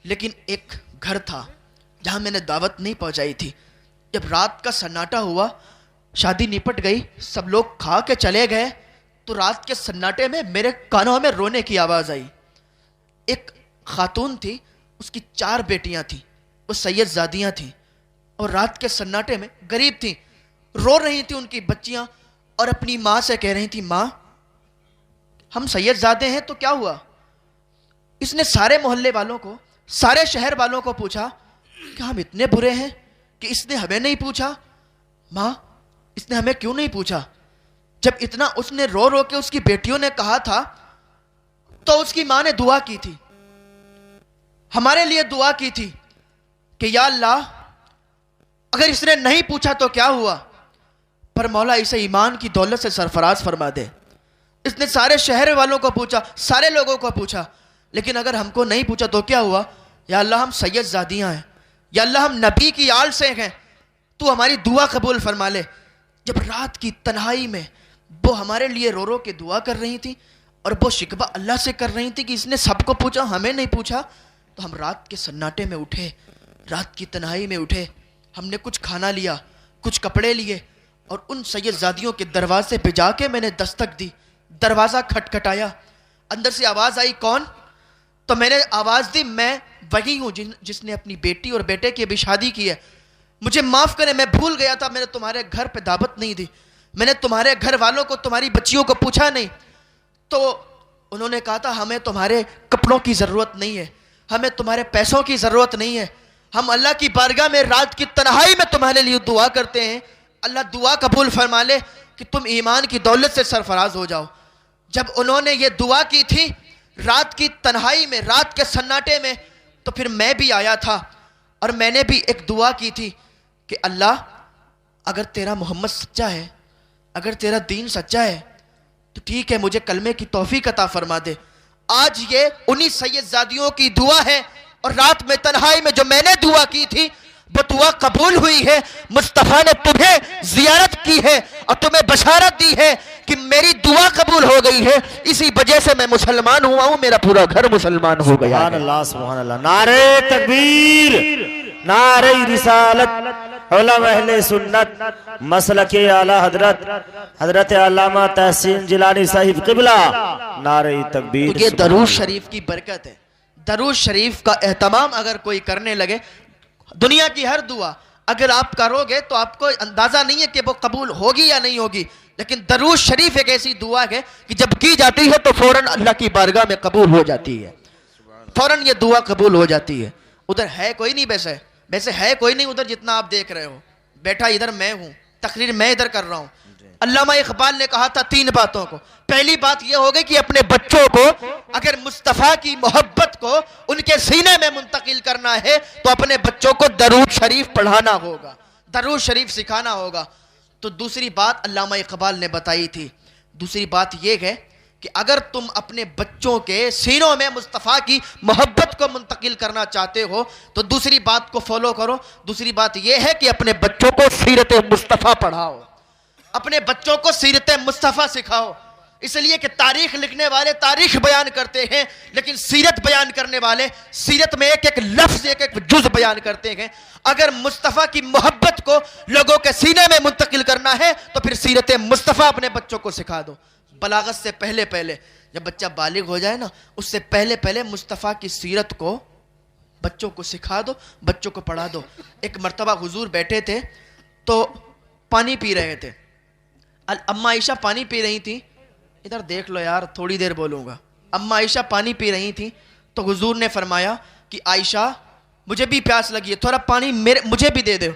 لیکن ایک گھر تھا جہاں میں نے دعوت نہیں پہنچائی تھی. جب رات کا سناٹا ہوا, شادی نپٹ گئی, سب لوگ کھا کے چلے گئے, تو رات کے سناٹے میں میرے کانوں میں رونے کی آواز آئی. ایک خاتون تھی, اس کی 4 بیٹیاں تھیں, وہ سید زادیاں تھیں, اور رات کے سناٹے میں غریب تھیں, رو رہی تھیں ان کی بچیاں, اور اپنی ماں سے کہہ رہی تھیں ماں ہم سید زادے ہیں تو کیا ہوا. اس نے سارے محلے والوں کو, سارے شہر والوں کو پوچھا کہ ہم اتنے برے ہیں کہ اس نے ہمیں نہیں پوچھا. ماں اس نے ہمیں کیوں نہیں پوچھا. جب اتنا اس نے رو رو کے اس کی بیٹیوں نے کہا تھا تو اس کی ماں نے دعا کی تھی, ہمارے لیے دعا کی تھی کہ یا اللہ اگر اس نے نہیں پوچھا تو کیا ہوا, پر مولا اسے ایمان کی دولت سے سرفراز فرما دے. اس نے سارے شہر والوں کو پوچھا, سارے لوگوں کو پوچھا, لیکن اگر ہم کو نہیں پوچھا تو کیا ہوا. یا اللہ ہم سید زادیاں ہیں, یا اللہ ہم نبی کی آل سے ہیں, تو ہماری دعا قبول فرما لے. جب رات کی تنہائی میں وہ ہمارے لیے رو رو کے دعا کر رہی تھی اور وہ شکوہ اللہ سے کر رہی تھی کہ اس نے سب کو پوچھا ہمیں نہیں پوچھا, تو ہم رات کے سناٹے میں اٹھے, رات کی تنہائی میں اٹھے, ہم نے کچھ کھانا لیا, کچھ کپڑے لیے, اور ان سید زادیوں کے دروازے پہ جا کے میں نے دستک دی. دروازہ کھٹکھٹایا, اندر سے آواز آئی کون. تو میں نے آواز دی میں وہی ہوں جس نے اپنی بیٹی اور بیٹے کی بھی شادی کی ہے، مجھے معاف کریں، میں بھول گیا تھا، میں نے تمہارے گھر پہ دعوت نہیں دی، میں نے تمہارے گھر والوں کو تمہاری بچیوں کو پوچھا نہیں۔ تو انہوں نے کہا تھا ہمیں تمہارے کپڑوں کی ضرورت نہیں ہے، ہمیں تمہارے پیسوں کی ضرورت نہیں ہے، ہم اللہ کی بارگاہ میں رات کی تنہائی میں تمہارے لیے دعا کرتے ہیں، اللہ دعا قبول فرما لے کہ تم ایمان کی دولت سے سرفراز ہو جاؤ۔ جب انہوں نے یہ دعا کی تھی رات کی تنہائی میں، رات کے سناٹے میں، تو پھر میں بھی آیا تھا اور میں نے بھی ایک دعا کی تھی کہ اللہ اگر تیرا محمد سچا ہے، اگر تیرا دین سچا ہے تو ٹھیک ہے، مجھے کلمے کی توفیق عطا فرما دے۔ آج یہ انہی سید زادیوں کی دعا ہے، اور رات میں تنہائی میں جو میں نے دعا کی تھی وہ دعا قبول ہوئی ہے۔ مصطفیٰ نے تمہیں زیارت کی ہے اور تمہیں بشارت دی ہے کہ میری دعا قبول ہو گئی ہے، اسی وجہ سے میں مسلمان ہوا ہوں، میرا پورا گھر مسلمان ہو گیا سبحان ہے۔ اللہ سبحان اللہ، نعرہ تکبیر، نعرہ رسالت، علماء اہل سنت، مسلک اعلی حضرت حضرت علامہ تحسین جیلانی صاحب قبلہ، نعرہ تکبیر۔ تو یہ درود شریف کی برکت ہے۔ درود شریف کا اہتمام اگر کوئی کرنے لگے، دنیا کی ہر دعا اگر آپ کرو گے تو آپ کو اندازہ نہیں ہے کہ وہ قبول ہوگی یا نہیں ہوگی، لیکن درود شریف ایک ایسی دعا ہے کہ جب کی جاتی ہے تو فوراً اللہ کی بارگاہ میں قبول ہو جاتی ہے، فوراً یہ دعا قبول ہو جاتی ہے۔ ادھر ہے کوئی نہیں، ویسے ہے کوئی نہیں ادھر جتنا آپ دیکھ رہے ہو، بیٹھا ادھر میں ہوں، تقریر میں ادھر کر رہا ہوں۔ علامہ اقبال نے کہا تھا 3 باتوں کو، پہلی بات یہ ہوگی کہ اپنے بچوں کو اگر مصطفیٰ کی محبت کو ان کے سینے میں منتقل کرنا ہے تو اپنے بچوں کو درود شریف پڑھانا ہوگا، درود شریف سکھانا ہوگا۔ تو دوسری بات علامہ اقبال نے بتائی تھی، دوسری بات یہ ہے کہ اگر تم اپنے بچوں کے سینوں میں مصطفیٰ کی محبت کو منتقل کرنا چاہتے ہو تو دوسری بات کو فالو کرو۔ دوسری بات یہ ہے کہ اپنے بچوں کو سیرت مصطفیٰ پڑھاؤ، اپنے بچوں کو سیرت مصطفیٰ سکھاؤ، اس لیے کہ تاریخ لکھنے والے تاریخ بیان کرتے ہیں لیکن سیرت بیان کرنے والے سیرت میں ایک ایک لفظ ایک ایک جز بیان کرتے ہیں۔ اگر مصطفیٰ کی محبت کو لوگوں کے سینے میں منتقل کرنا ہے تو پھر سیرت مصطفیٰ اپنے بچوں کو سکھا دو۔ بلاغت سے پہلے جب بچہ بالغ ہو جائے نا، اس سے پہلے مصطفیٰ کی سیرت کو بچوں کو سکھا دو، بچوں کو پڑھا دو۔ ایک مرتبہ حضور بیٹھے تھے تو پانی پی رہے تھے، اماں عائشہ پانی پی رہی تھی، ادھر دیکھ لو یار تھوڑی دیر بولوں گا۔ اماں عائشہ پانی پی رہی تھی تو حضور نے فرمایا کہ عائشہ مجھے بھی پیاس لگی ہے، تھوڑا پانی مجھے بھی دے دو۔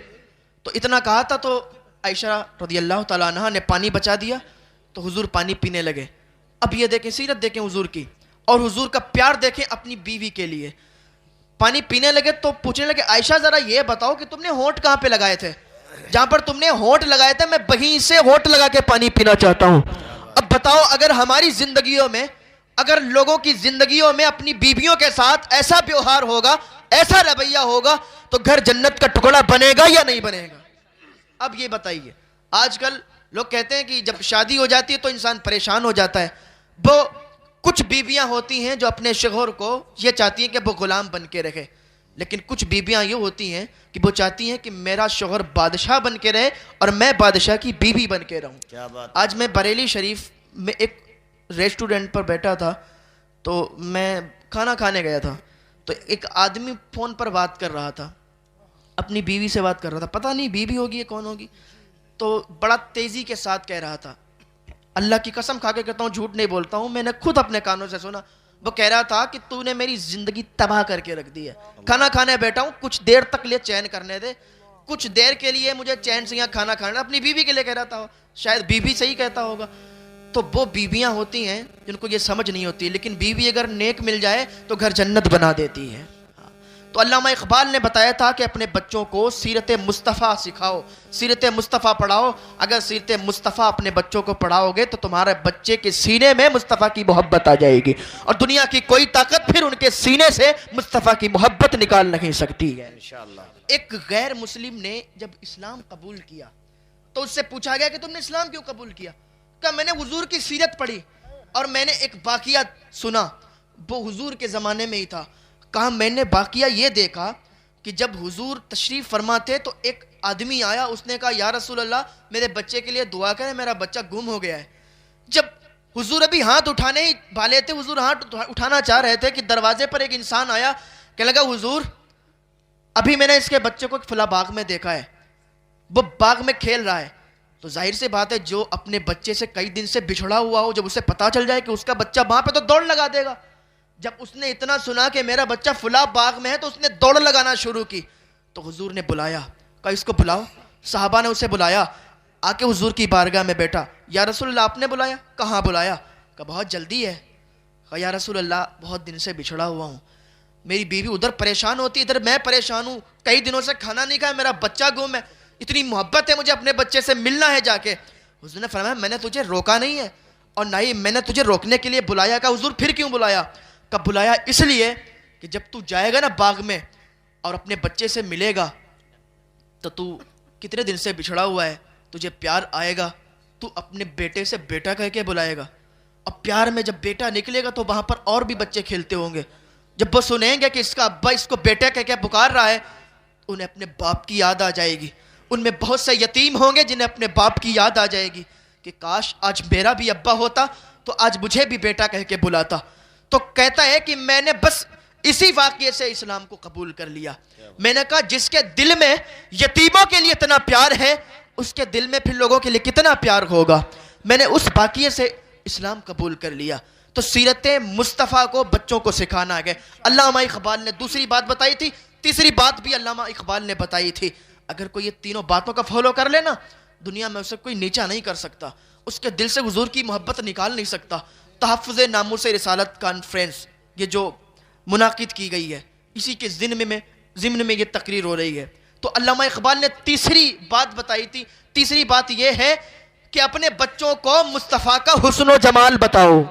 تو اتنا کہا تھا تو عائشہ رضی اللہ تعالیٰ عنہ نے پانی بچا دیا تو حضور پانی پینے لگے۔ اب یہ دیکھیں سیرت دیکھیں حضور کی، اور حضور کا پیار دیکھیں اپنی بیوی کے لیے۔ پانی پینے لگے تو پوچھنے لگے عائشہ ذرا یہ بتاؤ کہ تم نے ہونٹ کہاں پہ لگائے تھے؟ جہاں پر تم نے ہونٹ لگائے تھے میں وہیں سے ہونٹ لگا کے پانی پینا چاہتا ہوں۔ اب بتاؤ اگر ہماری زندگیوں میں، اگر لوگوں کی زندگیوں میں اپنی بیویوں کے ساتھ ایسا ویوہار ہوگا، ایسا رویہ ہوگا تو گھر جنت کا ٹکڑا بنے گا یا نہیں بنے گا؟ اب یہ بتائیے، آج کل لوگ کہتے ہیں کہ جب شادی ہو جاتی ہے تو انسان پریشان ہو جاتا ہے۔ وہ کچھ بیویاں ہوتی ہیں جو اپنے شوہر کو یہ چاہتی ہیں کہ وہ غلام بن کے رہے، لیکن کچھ بیویاں یہ ہوتی ہیں کہ وہ چاہتی ہیں کہ میرا شوہر بادشاہ بن کے رہے اور میں بادشاہ کی بیوی بن کے رہوں۔ کیا بات۔ آج میں بریلی شریف میں ایک ریسٹورنٹ پر بیٹھا تھا تو میں کھانا کھانے گیا تھا تو ایک آدمی فون پر بات کر رہا تھا، اپنی بیوی سے بات کر رہا تھا، پتہ نہیں بیوی ہوگی یا کون ہوگی، تو بڑا تیزی کے ساتھ کہہ رہا تھا، اللہ کی قسم کھا کے کہتا ہوں جھوٹ نہیں بولتا ہوں، میں نے خود اپنے کانوں سے سنا۔ وہ کہہ رہا تھا کہ تو نے میری زندگی تباہ کر کے رکھ دی ہے، کھانا کھانے بیٹھا ہوں کچھ دیر تک لے چین کرنے دے، کچھ دیر کے لیے مجھے چین سے یہاں کھانا کھانا، اپنی بیوی کے لیے کہہ رہا تھا، شاید بیوی سے ہی کہتا ہوگا۔ تو وہ بیویاں ہوتی ہیں جن کو یہ سمجھ نہیں ہوتی، لیکن بیوی اگر نیک مل جائے تو گھر جنت بنا دیتی ہے۔ تو علامہ اقبال نے بتایا تھا کہ اپنے بچوں کو سیرت مصطفیٰ سکھاؤ، سیرت مصطفیٰ پڑھاؤ۔ اگر سیرت مصطفیٰ اپنے بچوں کو پڑھاؤ گے تو تمہارے بچے کے سینے میں مصطفیٰ کی محبت آ جائے گی، اور دنیا کی کوئی طاقت پھر ان کے سینے سے مصطفیٰ کی محبت نکال نہیں سکتی ہے انشاءاللہ۔ ایک غیر مسلم نے جب اسلام قبول کیا تو اس سے پوچھا گیا کہ تم نے اسلام کیوں قبول کیا؟ کہا میں نے حضور کی سیرت پڑھی اور میں نے ایک واقعہ سنا، وہ حضور کے زمانے میں ہی تھا۔ کہا میں نے واقعہ یہ دیکھا کہ جب حضور تشریف فرما تھے تو ایک آدمی آیا، اس نے کہا یا رسول اللہ میرے بچے کے لیے دعا کریں، میرا بچہ گم ہو گیا ہے۔ جب حضور ابھی ہاتھ اٹھانے ہی والے تھے، حضور ہاتھ اٹھانا چاہ رہے تھے کہ دروازے پر ایک انسان آیا کہ لگا حضور ابھی میں نے اس کے بچے کو فلاں باغ میں دیکھا ہے، وہ باغ میں کھیل رہا ہے. تو ظاہر سی بات ہے جو اپنے بچے سے کئی دن سے بچھڑا ہوا ہو، جب اسے پتا چل جائے کہ اس کا بچہ وہاں پہ تو دوڑ لگا دے گا. جب اس نے اتنا سنا کہ میرا بچہ فلاں باغ میں ہے تو اس نے دوڑ لگانا شروع کی. تو حضور نے بلایا، کہا اس کو بلاؤ. صحابہ نے اسے بلایا، آ کے حضور کی بارگاہ میں بیٹھا. یا رسول اللہ آپ نے بلایا؟ کہاں بلایا؟ کہا بہت جلدی ہے. کہا یا رسول اللہ بہت دن سے بچھڑا ہوا ہوں، میری بیوی ادھر پریشان ہوتی، ادھر میں پریشان ہوں، کئی دنوں سے کھانا نہیں کھایا، میرا بچہ گم ہے، اتنی محبت ہے مجھے اپنے بچے سے ملنا ہے جا کے. حضور نے فرمایا میں نے تجھے روکا نہیں ہے اور نہ ہی میں نے تجھے روکنے کے لیے بلایا. کہا حضور پھر کیوں بلایا؟ کہا بلایا اس لیے کہ جب تو جائے گا نا باغ میں اور اپنے بچے سے ملے گا تو کتنے دن سے بچھڑا ہوا ہے، تجھے پیار آئے گا، تو اپنے بیٹے سے بیٹا کہہ کے بلائے گا. اور پیار میں جب بیٹا نکلے گا تو وہاں پر اور بھی بچے کھیلتے ہوں گے. جب وہ سنیں گے کہ اس کا ابا اس کو بیٹا کہہ کے پکار رہا ہے، انہیں اپنے باپ کی یاد آ جائے گی. ان میں بہت سے یتیم ہوں گے جنہیں اپنے باپ کی یاد آ جائے گی کہ کاش آج میرا بھی ابا ہوتا تو آج مجھے بھی بیٹا کہہ کے بلاتا. تو کہتا ہے کہ میں نے بس اسی واقعے سے اسلام کو قبول کر لیا. میں نے کہا جس کے دل میں یتیموں کے لیے اتنا پیار ہے اس کے دل میں پھر لوگوں کے لیے کتنا پیار ہوگا. میں نے اس واقعے سے اسلام قبول کر لیا. تو سیرت مصطفیٰ کو بچوں کو سکھانا ہے. علامہ اقبال نے دوسری بات بتائی تھی، تیسری بات بھی علامہ اقبال نے بتائی تھی. اگر کوئی یہ تینوں باتوں کا فالو کر لے نا، دنیا میں اسے کوئی نیچا نہیں کر سکتا، اس کے دل سے حضور کی محبت نکال نہیں سکتا. تحفظ ناموس رسالت کانفرنس یہ جو منعقد کی گئی ہے، اسی کے ضمن میں یہ تقریر ہو رہی ہے. تو علامہ اقبال نے تیسری بات بتائی تھی. تیسری بات یہ ہے کہ اپنے بچوں کو مصطفیٰ کا حسن و جمال بتاؤ.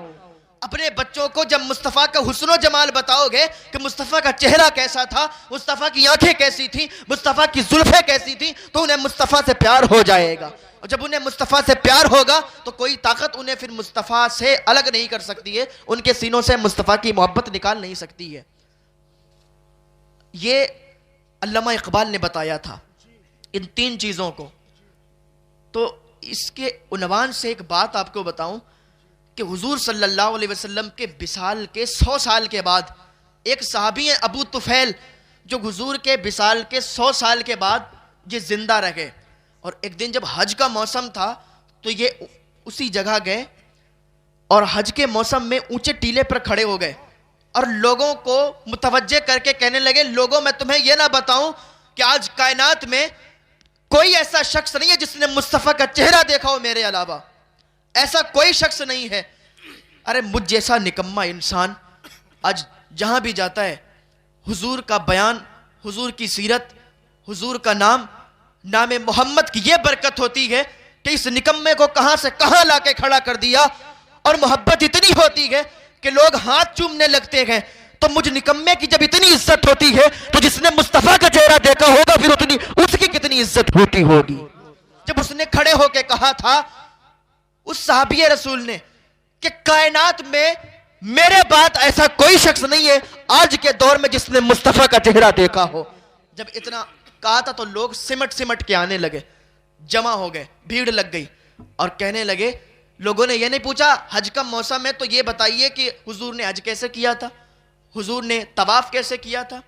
اپنے بچوں کو جب مصطفیٰ کا حسن و جمال بتاؤ گے کہ مصطفیٰ کا چہرہ کیسا تھا، مصطفیٰ کی آنکھیں کیسی تھیں، مصطفیٰ کی زلفیں کیسی تھیں، تو انہیں مصطفیٰ سے پیار ہو جائے گا. اور جب انہیں مصطفیٰ سے پیار ہوگا تو کوئی طاقت انہیں پھر مصطفیٰ سے الگ نہیں کر سکتی ہے، ان کے سینوں سے مصطفیٰ کی محبت نکال نہیں سکتی ہے. یہ علامہ اقبال نے بتایا تھا ان تین چیزوں کو. تو اس کے عنوان سے ایک بات آپ کو بتاؤں کہ حضور صلی اللہ علیہ وسلم کے وصال کے 100 سال کے بعد ایک صحابی ہیں ابو طفیل، جو حضور کے وصال کے 100 سال کے بعد یہ زندہ رہے. اور ایک دن جب حج کا موسم تھا تو یہ اسی جگہ گئے اور حج کے موسم میں اونچے ٹیلے پر کھڑے ہو گئے اور لوگوں کو متوجہ کر کے کہنے لگے لوگوں میں تمہیں یہ نہ بتاؤں کہ آج کائنات میں کوئی ایسا شخص نہیں ہے جس نے مصطفیٰ کا چہرہ دیکھا ہو میرے علاوہ، ایسا کوئی شخص نہیں ہے. ارے مجھ جیسا نکما انسان آج جہاں بھی جاتا ہے حضور کا بیان، حضور کی سیرت، حضور کا نام محمد کی یہ برکت ہوتی ہے کہ اس نکمے کو کہاں سے کہاں لا کے کھڑا کر دیا. اور محبت اتنی ہوتی ہے کہ لوگ ہاتھ چومنے لگتے ہیں. تو مجھ نکمے کی جب اتنی عزت ہوتی ہے تو جس نے مصطفیٰ کا چہرہ دیکھا ہوگا پھر اتنی اس کی کتنی عزت ہوتی ہوگی. جب اس نے کھڑے ہو کے کہا تھا اس صحابی رسول نے کہ کائنات میں میرے بعد ایسا کوئی شخص نہیں ہے آج کے دور میں جس نے مصطفیٰ کا چہرہ دیکھا ہو. جب اتنا کہا تھا تو لوگ سمٹ کے آنے لگے، جمع ہو گئے، بھیڑ لگ گئی اور کہنے لگے. لوگوں نے یہ نہیں پوچھا حج کا موسم ہے تو یہ بتائیے کہ حضور نے حج کیسے کیا تھا، حضور نے طواف کیسے کیا تھا،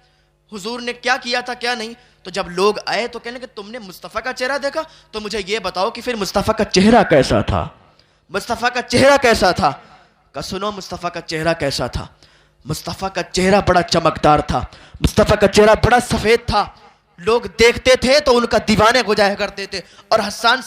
حضور نے کیا کیا تھا کیا نہیں. تو جب لوگ آئے تو کہنے لگے تم نے مصطفیٰ کا چہرہ دیکھا تو مجھے یہ بتاؤ کہ پھر مصطفیٰ کا چہرہ کیسا تھا، مصطفیٰ کا چہرہ کیسا تھا. کہ سنو مصطفیٰ کا چہرہ کیسا تھا. مصطفیٰ کا چہرہ بڑا چمکدار تھا، مصطفیٰ کا چہرہ بڑا سفید تھا. لوگ دیکھتے تھے تو ان کا دیوانے ہو جایا کرتے تھے. اور حسان بن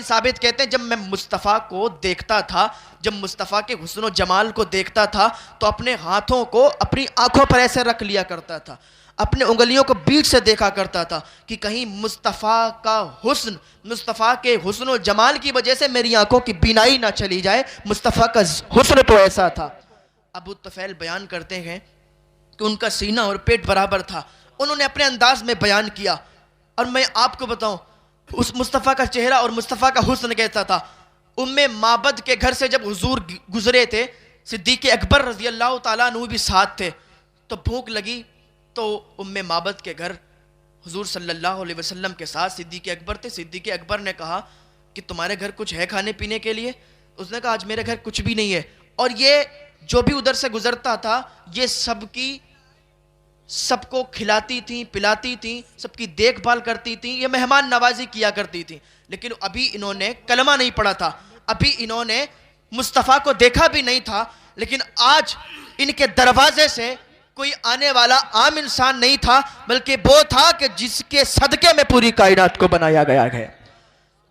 ثابت کہتے ہیں جب میں مصطفیٰ کو دیکھتا تھا، جب مصطفیٰ کے حسن و جمال کو دیکھتا تھا تو اپنے ہاتھوں کو اپنی آنکھوں پر ایسے رکھ لیا کرتا تھا، اپنے انگلیوں کو بیچ سے دیکھا کرتا تھا کہ کہیں مصطفیٰ کا حسن، مصطفیٰ کے حسن و جمال کی وجہ سے میری آنکھوں کی بینائی نہ چلی جائے. مصطفیٰ کا حسن تو ایسا تھا. ابو طفیل بیان کرتے ہیں کہ ان کا سینہ اور پیٹ برابر تھا. انہوں نے اپنے انداز میں بیان کیا. اور میں آپ کو بتاؤں اس مصطفیٰ کا چہرہ اور مصطفیٰ کا حسن کیسا تھا. معبد کے گھر سے جب حضور گزرے تھے، صدیق اکبر رضی اللہ تعالیٰ عنہ بھی ساتھ تھے. تو بھوک لگی تو معبد کے گھر حضور صلی اللہ علیہ وسلم کے ساتھ صدیق اکبر تھے. صدیق اکبر نے کہا کہ تمہارے گھر کچھ ہے کھانے پینے کے لیے؟ اس نے کہا آج میرے گھر کچھ بھی نہیں ہے، اور یہ جو بھی ادھر سے گزرتا تھا یہ سب کو کھلاتی تھیں، پلاتی تھیں، سب کی دیکھ بھال کرتی تھیں، یہ مہمان نوازی کیا کرتی تھیں، لیکن ابھی انہوں نے کلمہ نہیں پڑھا تھا، ابھی انہوں نے مصطفیٰ کو دیکھا بھی نہیں تھا، لیکن آج ان کے دروازے سے کوئی آنے والا عام انسان نہیں تھا، بلکہ وہ تھا کہ جس کے صدقے میں پوری کائنات کو بنایا گیا ہے۔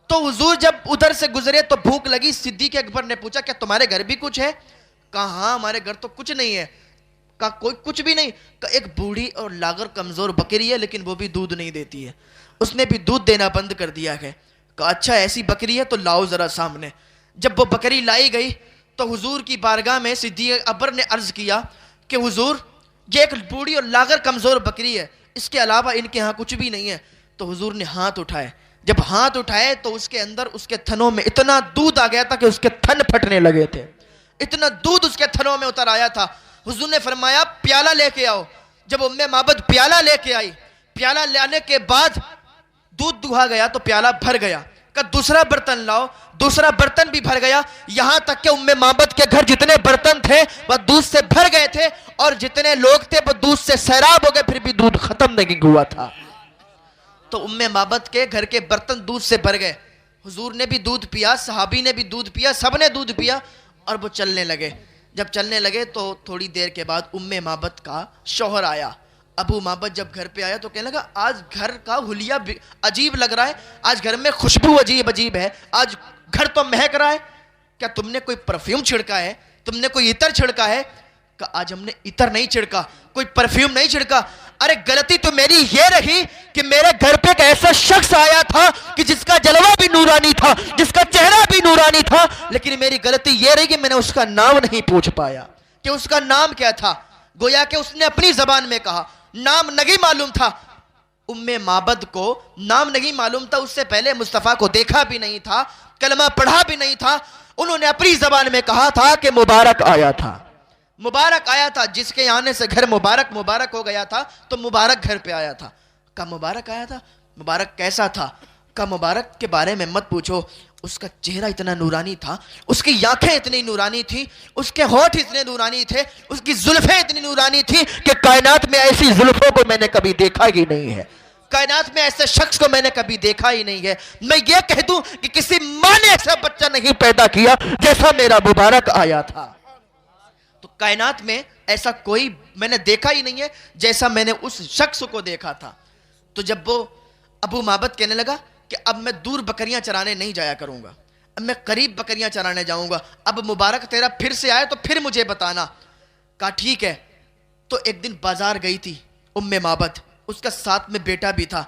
تو حضور جب ادھر سے گزرے تو بھوک لگی، صدیق اکبر نے پوچھا کیا تمہارے گھر بھی کچھ ہے؟ کہا ہاں ہمارے گھر تو کچھ نہیں ہے۔ کہا کوئی کچھ بھی نہیں؟ کہا ایک بوڑھی اور لاغر کمزور بکری ہے لیکن وہ بھی دودھ نہیں دیتی ہے، اس نے بھی دودھ دینا بند کر دیا ہے۔ کہا اچھا ایسی بکری ہے تو لاؤ ذرا سامنے۔ جب وہ بکری لائی گئی تو حضور کی بارگاہ میں صدیق اکبر نے عرض کیا کہ حضور یہ ایک بوڑھی اور لاغر کمزور بکری ہے، اس کے علاوہ ان کے ہاں کچھ بھی نہیں ہے۔ تو حضور نے ہاتھ اٹھائے، جب ہاتھ اٹھائے تو اس کے اندر اس کے تھنوں میں اتنا دودھ آ گیا تھا کہ اس کے تھن پھٹنے لگے تھے، اتنا دودھ اس کے تھنوں میں اتر آیا تھا۔ حضور نے فرمایا پیالہ لے کے آؤ۔ جب ام معبد پیالہ لے کے آئی، پیالہ لانے کے بعد دودھ دہا گیا تو پیالہ بھر گیا۔ کہ دوسرا برتن لاؤ، دوسرا برتن بھی بھر گیا، یہاں تک کہ ام معبد کے گھر جتنے برتن تھے وہ دودھ سے بھر گئے تھے، اور جتنے لوگ تھے وہ دودھ سے سیراب ہو گئے، پھر بھی دودھ ختم نہیں ہوا تھا۔ تو ام معبد کے گھر کے برتن دودھ سے بھر گئے، حضور نے بھی دودھ پیا، صحابی نے بھی دودھ پیا، سب نے دودھ پیا، اور وہ چلنے لگے۔ جب چلنے لگے تو تھوڑی دیر کے بعد ام معبد کا شوہر آیا۔ ابو معبد جب گھر پہ آیا تو کہنے لگا آج گھر کا حلیہ عجیب لگ رہا ہے، آج گھر میں خوشبو عجیب ہے، آج گھر تو مہک رہا ہے، کیا تم نے کوئی پرفیوم چھڑکا ہے؟ تم نے کوئی عطر چھڑکا ہے؟ کہ آج ہم نے عطر نہیں چھڑکا، کوئی پرفیوم نہیں چھڑکا۔ ارے غلطی تو میری یہ رہی کہ میرے گھر پہ ایک ایسا شخص آیا تھا کہ جس کا جلوہ بھی نورانی تھا، جس کا چہرہ بھی نورانی تھا، لیکن میری غلطی یہ رہی کہ میں نے اس کا نام نہیں پوچھ پایا کہ اس کا نام کیا تھا۔ گویا کہ اس نے اپنی زبان میں کہا، نام نہیں معلوم تھا۔ ام معبد کو نام نہیں معلوم تھا، اس سے پہلے مصطفیٰ کو دیکھا بھی نہیں تھا، کلمہ پڑھا بھی نہیں تھا، انہوں نے اپنی زبان میں کہا تھا کہ مبارک آیا تھا، مبارک آیا تھا، جس کے آنے سے گھر مبارک ہو گیا تھا، تو مبارک گھر پہ آیا تھا۔ کہا مبارک آیا تھا؟ مبارک کیسا تھا؟ کہا مبارک کے بارے میں مت پوچھو، اس کا چہرہ اتنا نورانی تھا، اس کی آنکھیں اتنی نورانی تھی، اس کے ہونٹ اتنے نورانی تھے، اس کی زلفیں اتنی نورانی تھی کہ کائنات میں ایسی زلفوں کو میں نے کبھی دیکھا ہی نہیں ہے، کائنات میں ایسے شخص کو میں نے کبھی دیکھا ہی نہیں ہے۔ میں یہ کہہ دوں کہ کسی ماں نے ایسا بچہ نہیں پیدا کیا جیسا میرا مبارک آیا تھا۔ تو کائنات میں ایسا کوئی میں نے دیکھا ہی نہیں ہے جیسا میں نے اس شخص کو دیکھا تھا۔ تو جب وہ ابو معبد کہنے لگا کہ اب میں دور بکریاں چرانے نہیں جایا کروں گا، اب میں قریب بکریاں چرانے جاؤں گا، اب مبارک تیرا پھر سے آئے تو پھر مجھے بتانا۔ کہا ٹھیک ہے۔ تو ایک دن بازار گئی تھی ام معبد، اس کا ساتھ میں بیٹا بھی تھا،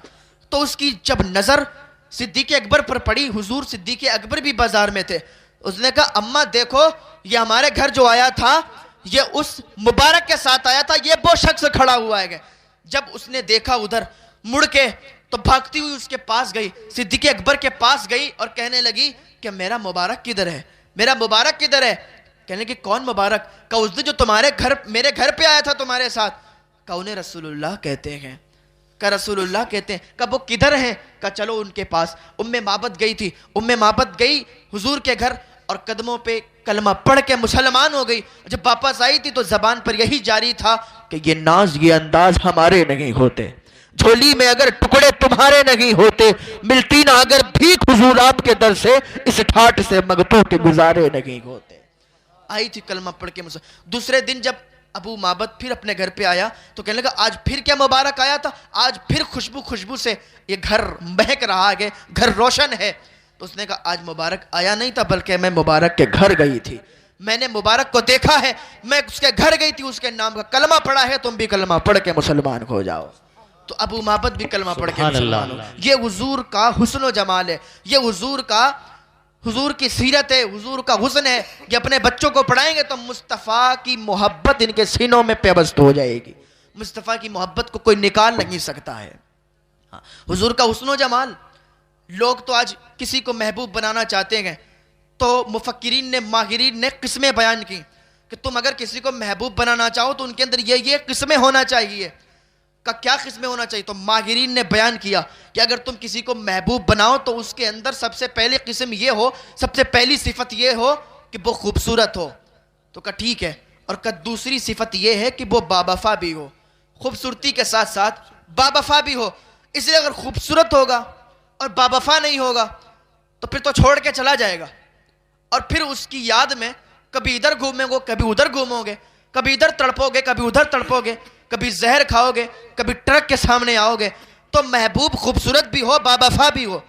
تو اس کی جب نظر صدیق اکبر پر پڑی، حضور صدیق اکبر بھی بازار میں تھے، اس نے کہا اماں دیکھو یہ ہمارے گھر جو آیا تھا یہ اس مبارک کے ساتھ آیا تھا، یہ وہ شخص کھڑا ہوا ہے۔ جب اس نے دیکھا ادھر مڑ کے تو بھاگتی ہوئی اس کے پاس گئی، صدیق اکبر کے پاس گئی اور کہنے لگی کہ میرا مبارک کدھر ہے، میرا مبارک کدھر ہے؟ کہنے لگی کون مبارک؟ کہا اس دن جو تمہارے گھر میرے گھر پہ آیا تھا تمہارے ساتھ۔ کہا انہیں رسول اللہ کہتے ہیں۔ کہا رسول اللہ کہتے ہیں؟ کہا وہ کدھر ہیں؟ کہا چلو ان کے پاس۔ ام معبد گئی تھی، ام معبد گئی حضور کے گھر اور قدموں پہ کلمہ پڑھ کے مسلمان ہو گئی۔ جب واپس آئی تھی تو زبان پر یہی جاری تھا کہ یہ ناز یہ انداز ہمارے نہیں ہوتے، جھولی میں اگر ٹکڑے تمہارے نہیں ہوتے، ملتی نہ اگر بھیک حضور آپ کے در سے، اس ٹھاٹ سے مگتوں کے گزارے نہیں ہوتے۔ آئی تھی کلمہ پڑھ کے دوسرے دن جب ابو معبد پھر اپنے گھر پہ آیا تو کہنے لگا آج پھر کیا مبارک آیا تھا؟ آج پھر خوشبو سے یہ گھر مہک رہا ہے، گھر روشن ہے۔ تو اس نے کہا آج مبارک آیا نہیں تھا بلکہ میں مبارک کے گھر گئی تھی، میں نے مبارک کو دیکھا ہے، میں اس کے گھر گئی تھی، اس کے نام کا کلمہ پڑھا ہے، تم بھی کلمہ پڑھ کے مسلمان ہو جاؤ۔ تو ابو معبد بھی کلمہ پڑھ کے مسلمان ہو۔ یہ حضور کا حسن و جمال ہے، یہ حضور کی سیرت ہے، حضور کا حسن ہے۔ یہ اپنے بچوں کو پڑھائیں گے تو مصطفیٰ کی محبت ان کے سینوں میں پیوست ہو جائے گی، مصطفیٰ کی محبت کو کوئی نکال نہیں سکتا ہے۔ حضور کا حسن و جمال، لوگ تو آج کسی کو محبوب بنانا چاہتے ہیں تو مفکرین نے ماہرین نے قسمیں بیان کی کہ تم اگر کسی کو محبوب بنانا چاہو تو ان کے اندر یہ قسمیں ہونا چاہیے۔ کا کیا قسمیں ہونا چاہیے؟ تو ماہرین نے بیان کیا کہ اگر تم کسی کو محبوب بناؤ تو اس کے اندر سب سے پہلی قسم یہ ہو، سب سے پہلی صفت یہ ہو کہ وہ خوبصورت ہو. تو کہا ٹھیک ہے. اور کہا دوسری صفت یہ ہے کہ وہ باوفا بھی ہو، خوبصورتی کے ساتھ ساتھ باوفا بھی ہو. اس لیے اگر خوبصورت ہوگا اور باوفا نہیں ہوگا تو پھر تو چھوڑ کے چلا جائے گا، اور پھر اس کی یاد میں کبھی ادھر گھومیں گے، کبھی ادھر گھومو گے، کبھی ادھر تڑپو گے، کبھی ادھر تڑپو گے، کبھی زہر کھاؤ گے، کبھی ٹرک کے سامنے آؤ گے. تو محبوب خوبصورت بھی ہو، باوفا بھی ہو.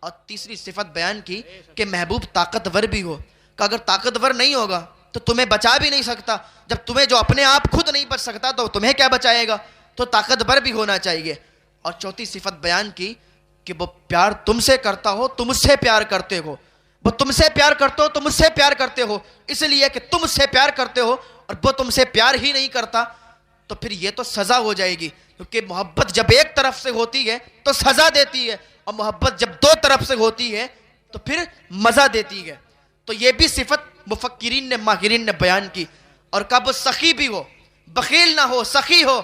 اور تیسری صفت بیان کی کہ محبوب طاقتور بھی ہو، کہ اگر طاقتور نہیں ہوگا تو تمہیں بچا بھی نہیں سکتا. جب تمہیں جو اپنے آپ خود نہیں بچ سکتا تو تمہیں کیا بچائے گا؟ تو طاقتور بھی ہونا چاہیے. اور چوتھی صفت بیان کی کہ وہ پیار تم سے کرتا ہو، تم اس سے پیار کرتے ہو. وہ تم سے پیار کرتے ہو، تم اس سے پیار کرتے ہو. اس لیے کہ تم اس سے پیار کرتے ہو اور وہ تم سے پیار ہی نہیں کرتا تو پھر یہ تو سزا ہو جائے گی. کیونکہ محبت جب ایک طرف سے ہوتی ہے تو سزا دیتی ہے، اور محبت جب دو طرف سے ہوتی ہے تو پھر مزہ دیتی ہے. تو یہ بھی صفت مفکرین نے، ماہرین نے بیان کی. اور کہا وہ سخی بھی ہو، بخیل نہ ہو، سخی ہو.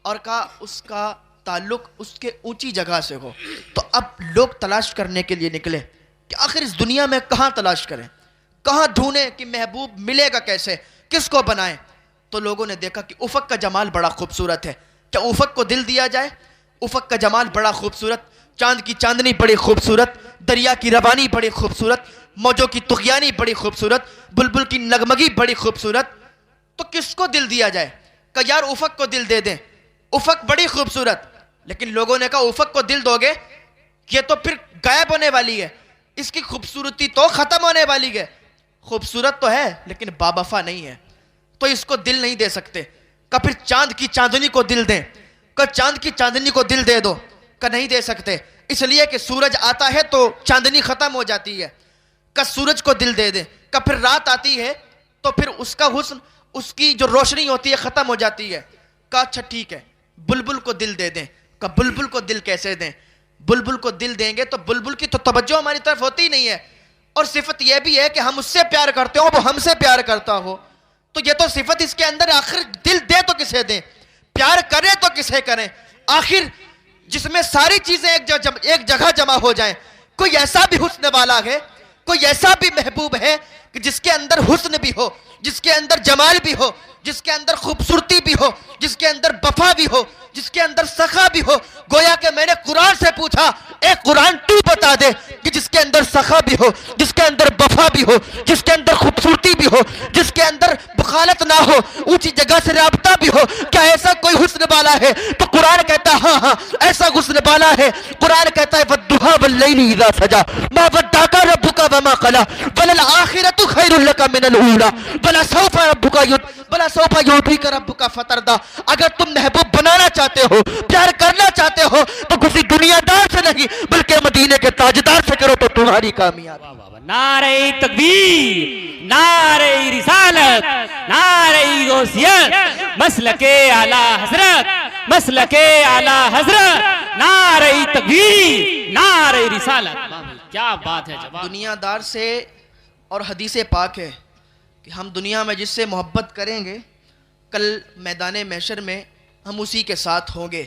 اور کہا اس کا تعلق اس کے اونچی جگہ سے ہو. تو اب لوگ تلاش کرنے کے لیے نکلے کہ آخر اس دنیا میں کہاں تلاش کریں، کہاں ڈھونڈیں کہ محبوب ملے گا کیسے، کس کو بنائیں. تو لوگوں نے دیکھا کہ افق کا جمال بڑا خوبصورت ہے، کیا افق کو دل دیا جائے. افق کا جمال بڑا خوبصورت، چاند کی چاندنی بڑی خوبصورت، دریا کی روانی بڑی خوبصورت، موجوں کی طغیانی بڑی خوبصورت، بلبل کی نغمگی بڑی خوبصورت. تو کس کو دل دیا جائے؟ کہ یار افق کو دل دے دیں، افق بڑی خوبصورت. لیکن لوگوں نے کہا افق کو دل دو گے یہ تو پھر غائب ہونے والی ہے، اس کی خوبصورتی تو ختم ہونے والی ہے. خوبصورت تو ہے لیکن باوفا نہیں ہے، تو اس کو دل نہیں دے سکتے. کہ پھر چاند کی چاندنی کو دل دیں، کہ چاند کی چاندنی کو دل دے دو، کہ نہیں دے سکتے. اس لیے کہ سورج آتا ہے تو چاندنی ختم ہو جاتی ہے. کہ سورج کو دل دے دیں، کہ پھر رات آتی ہے تو پھر اس کا حسن، اس کی جو روشنی ہوتی ہے ختم ہو جاتی ہے. کہ اچھا ٹھیک ہے بلبل کو دل دے دیں. کہ بلبل کو دل کیسے دیں؟ بلبل کو دل دیں گے تو بلبل کی تو توجہ ہماری طرف ہوتی نہیں ہے، اور صفت یہ بھی ہے کہ ہم اس سے پیار کرتے ہو، وہ ہم سے پیار کرتا ہو. تو یہ تو صفت اس کے اندر، آخر دل دے تو کسے دیں، پیار کریں تو کسے کریں. آخر جس میں ساری چیزیں ایک جگہ جمع ہو جائیں. کوئی ایسا بھی حسن والا ہے، کوئی ایسا بھی محبوب ہے کہ جس کے اندر حسن بھی ہو، جس کے اندر جمال بھی ہو، جس کے اندر خوبصورتی بھی ہو، جس کے اندر وفا بھی ہو، جس کے اندر سخا بھی ہو. گویا کہ میں نے قرآن سے پوچھا اے قرآن تو بتا دے کہ جس کے اندر سخا بھی ہو، جس کے اندر وفا بھی ہو، جس کے اندر خوبصورتی بھی ہو، جس کے اندر بخالت نہ ہو، اونچی جگہ سے رابطہ بھی ہو، کیا ایسا کوئی حسن والا ہے؟ تو قرآن کہتا ہے ہاں ہاں ایسا حسن والا ہے. قرآن کہتا ہے وَالضُّحَىٰ وَاللَّيْلِ إِذَا سَجَىٰ مَا وَدَّعَكَ رَبُّكَ وَمَا قَلَىٰ وَلَلْآخِرَةُ خَيْرٌ لَكَ مِنَ الْأُولَىٰ وَلَسَوْفَ يُعْطِيكَ رَبُّكَ فَتَرْضَىٰ. اگر تم محبوب بنانا چاہتے ہو، پیار کرنا چاہتے ہو تو کسی دنیا دار سے نہیں بلکہ مدینے کے تاجدار سے کرو تو تمہاری کامیابی. نعرہ تکبیر، نعرہ رسالت، نعرہ غوثیت، مسلک اعلی حضرت، مسلک اعلی حضرت، نعرہ تکبیر، نعرہ رسالت. کیا بات ہے جواب. دنیا دار سے، اور حدیث پاک ہے کہ ہم دنیا میں جس سے محبت کریں گے کل میدان محشر میں ہم اسی کے ساتھ ہوں گے.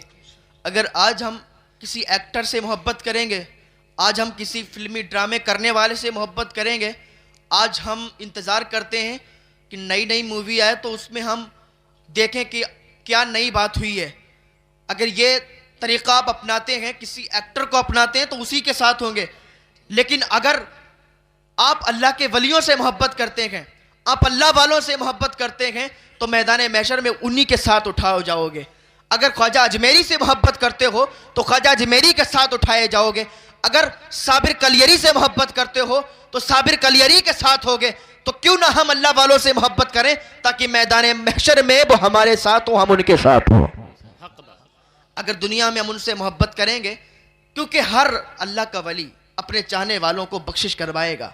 اگر آج ہم کسی ایکٹر سے محبت کریں گے، آج ہم کسی فلمی ڈرامے کرنے والے سے محبت کریں گے، آج ہم انتظار کرتے ہیں کہ نئی نئی مووی آئے تو اس میں ہم دیکھیں کہ کیا نئی بات ہوئی ہے. اگر یہ طریقہ آپ اپناتے ہیں، کسی ایکٹر کو اپناتے ہیں تو اسی کے ساتھ ہوں گے. لیکن اگر آپ اللہ کے ولیوں سے محبت کرتے ہیں، آپ اللہ والوں سے محبت کرتے ہیں تو میدان محشر میں انہی کے ساتھ اٹھائے جاؤ گے. اگر خواجہ اجمیری سے محبت کرتے ہو تو خواجہ اجمیری کے ساتھ اٹھائے جاؤ گے. اگر صابر کلیری سے محبت کرتے ہو تو صابر کلیری کے ساتھ ہوگے. تو کیوں نہ ہم اللہ والوں سے محبت کریں تاکہ میدان محشر میں وہ ہمارے ساتھ ہوں، ہم ان کے ساتھ ہوں. اگر دنیا میں ہم ان سے محبت کریں گے، کیونکہ ہر اللہ کا ولی اپنے چاہنے والوں کو بخشش کروائے گا.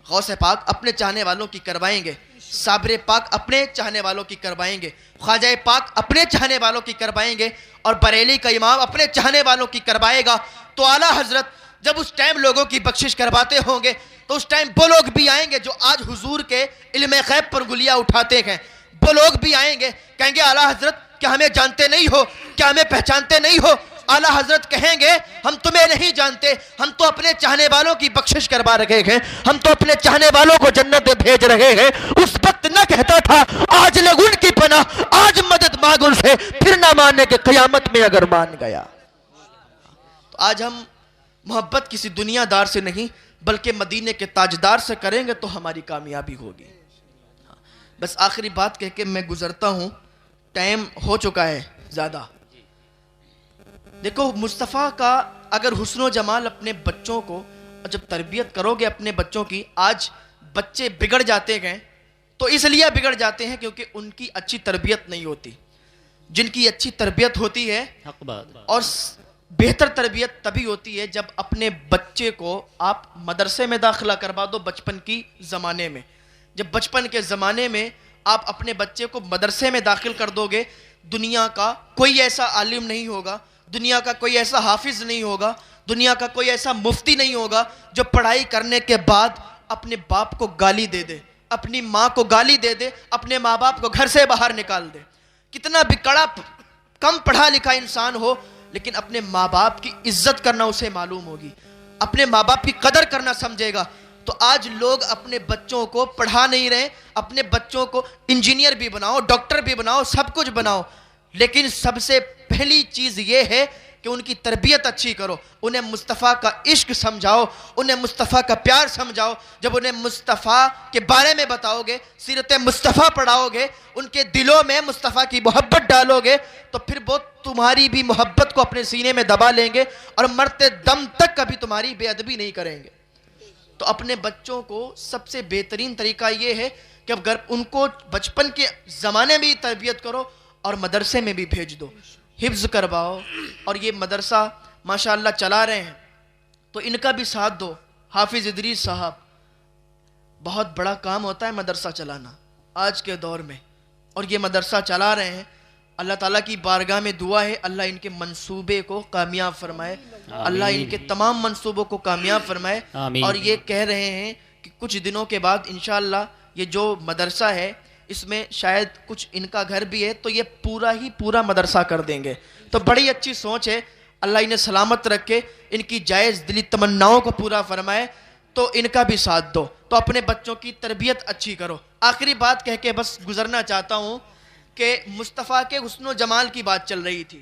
غوث پاک اپنے چاہنے والوں کی کروائیں گے، صابر پاک اپنے چاہنے والوں کی کروائیں گے، خواجہ پاک اپنے چاہنے والوں کی کروائیں گے، اور بریلی کا امام اپنے چاہنے والوں کی کروائے گا. تو اعلیٰ حضرت جب اس ٹائم لوگوں کی بخشش کرواتے ہوں گے تو اس ٹائم وہ لوگ بھی آئیں گے جو آج حضور کے علم غیب پر گلیاں اٹھاتے ہیں. وہ لوگ بھی آئیں گے، کہیں گے اعلیٰ حضرت کیا ہمیں جانتے نہیں ہو؟ کیا ہمیں پہچانتے نہیں ہو؟ اعلیٰ حضرت کہیں گے ہم تمہیں نہیں جانتے، ہم تو اپنے چاہنے والوں کی بخشش کروا رہے ہیں، ہم تو اپنے چاہنے والوں کو جنت میں بھیج رہے ہیں۔ اس وقت نہ کہتا تھا آج لگ ان کی پناہ، آج مدد مانگ ان سے، پھر نہ ماننے کے قیامت میں اگر مان گیا۔ تو آج ہم محبت کسی دنیا دار سے نہیں بلکہ مدینے کے تاجدار سے کریں گے تو ہماری کامیابی ہوگی۔ بس آخری بات کہہ کے میں گزرتا ہوں، ٹائم ہو چکا ہے زیادہ۔ دیکھو مصطفیٰ کا اگر حسن و جمال اپنے بچوں کو جب تربیت کرو گے اپنے بچوں کی، آج بچے بگڑ جاتے ہیں تو اس لیے بگڑ جاتے ہیں کیونکہ ان کی اچھی تربیت نہیں ہوتی۔ جن کی اچھی تربیت ہوتی ہے حق بات۔ اور بہتر تربیت تبھی ہوتی ہے جب اپنے بچے کو آپ مدرسے میں داخلہ کروا دو بچپن کی زمانے میں۔ جب بچپن کے زمانے میں آپ اپنے بچے کو مدرسے میں داخل کر دو گے، دنیا کا کوئی ایسا عالم نہیں ہوگا، دنیا کا کوئی ایسا حافظ نہیں ہوگا، دنیا کا کوئی ایسا مفتی نہیں ہوگا جو پڑھائی کرنے کے بعد اپنے باپ کو گالی دے دے، اپنی ماں کو گالی دے دے، اپنے ماں باپ کو گھر سے باہر نکال دے۔ کتنا بھی کڑا کم پڑھا لکھا انسان ہو لیکن اپنے ماں باپ کی عزت کرنا اسے معلوم ہوگی، اپنے ماں باپ کی قدر کرنا سمجھے گا۔ تو آج لوگ اپنے بچوں کو پڑھا نہیں رہے، اپنے بچوں کو انجینئر بھی بناؤ، ڈاکٹر بھی بناؤ، سب کچھ بناؤ، لیکن سب سے پہلی چیز یہ ہے کہ ان کی تربیت اچھی کرو، انہیں مصطفیٰ کا عشق سمجھاؤ، انہیں مصطفیٰ کا پیار سمجھاؤ۔ جب انہیں مصطفیٰ کے بارے میں بتاؤ گے، سیرت مصطفیٰ پڑھاؤ گے، ان کے دلوں میں مصطفیٰ کی محبت ڈالو گے تو پھر وہ تمہاری بھی محبت کو اپنے سینے میں دبا لیں گے اور مرتے دم تک کبھی تمہاری بے ادبی نہیں کریں گے۔ تو اپنے بچوں کو سب سے بہترین طریقہ یہ ہے کہ اگر ان کو بچپن کے زمانے میں تربیت کرو اور مدرسے میں بھی بھیج دو، حفظ کرواؤ۔ اور یہ مدرسہ ماشاءاللہ چلا رہے ہیں تو ان کا بھی ساتھ دو۔ حافظ ادریس صاحب، بہت بڑا کام ہوتا ہے مدرسہ چلانا آج کے دور میں، اور یہ مدرسہ چلا رہے ہیں۔ اللہ تعالیٰ کی بارگاہ میں دعا ہے اللہ ان کے منصوبے کو کامیاب فرمائے، اللہ ان کے تمام منصوبوں کو کامیاب فرمائے۔ اور یہ کہہ رہے ہیں کہ کچھ دنوں کے بعد انشاءاللہ یہ جو مدرسہ ہے اس میں شاید کچھ ان کا گھر بھی ہے تو یہ پورا مدرسہ کر دیں گے۔ تو بڑی اچھی سوچ ہے، اللہ انہیں سلامت رکھے، ان کی جائز دلی تمناؤں کو پورا فرمائے۔ تو ان کا بھی ساتھ دو، تو اپنے بچوں کی تربیت اچھی کرو۔ آخری بات کہہ کے بس گزرنا چاہتا ہوں کہ مصطفیٰ کے حسن و جمال کی بات چل رہی تھی،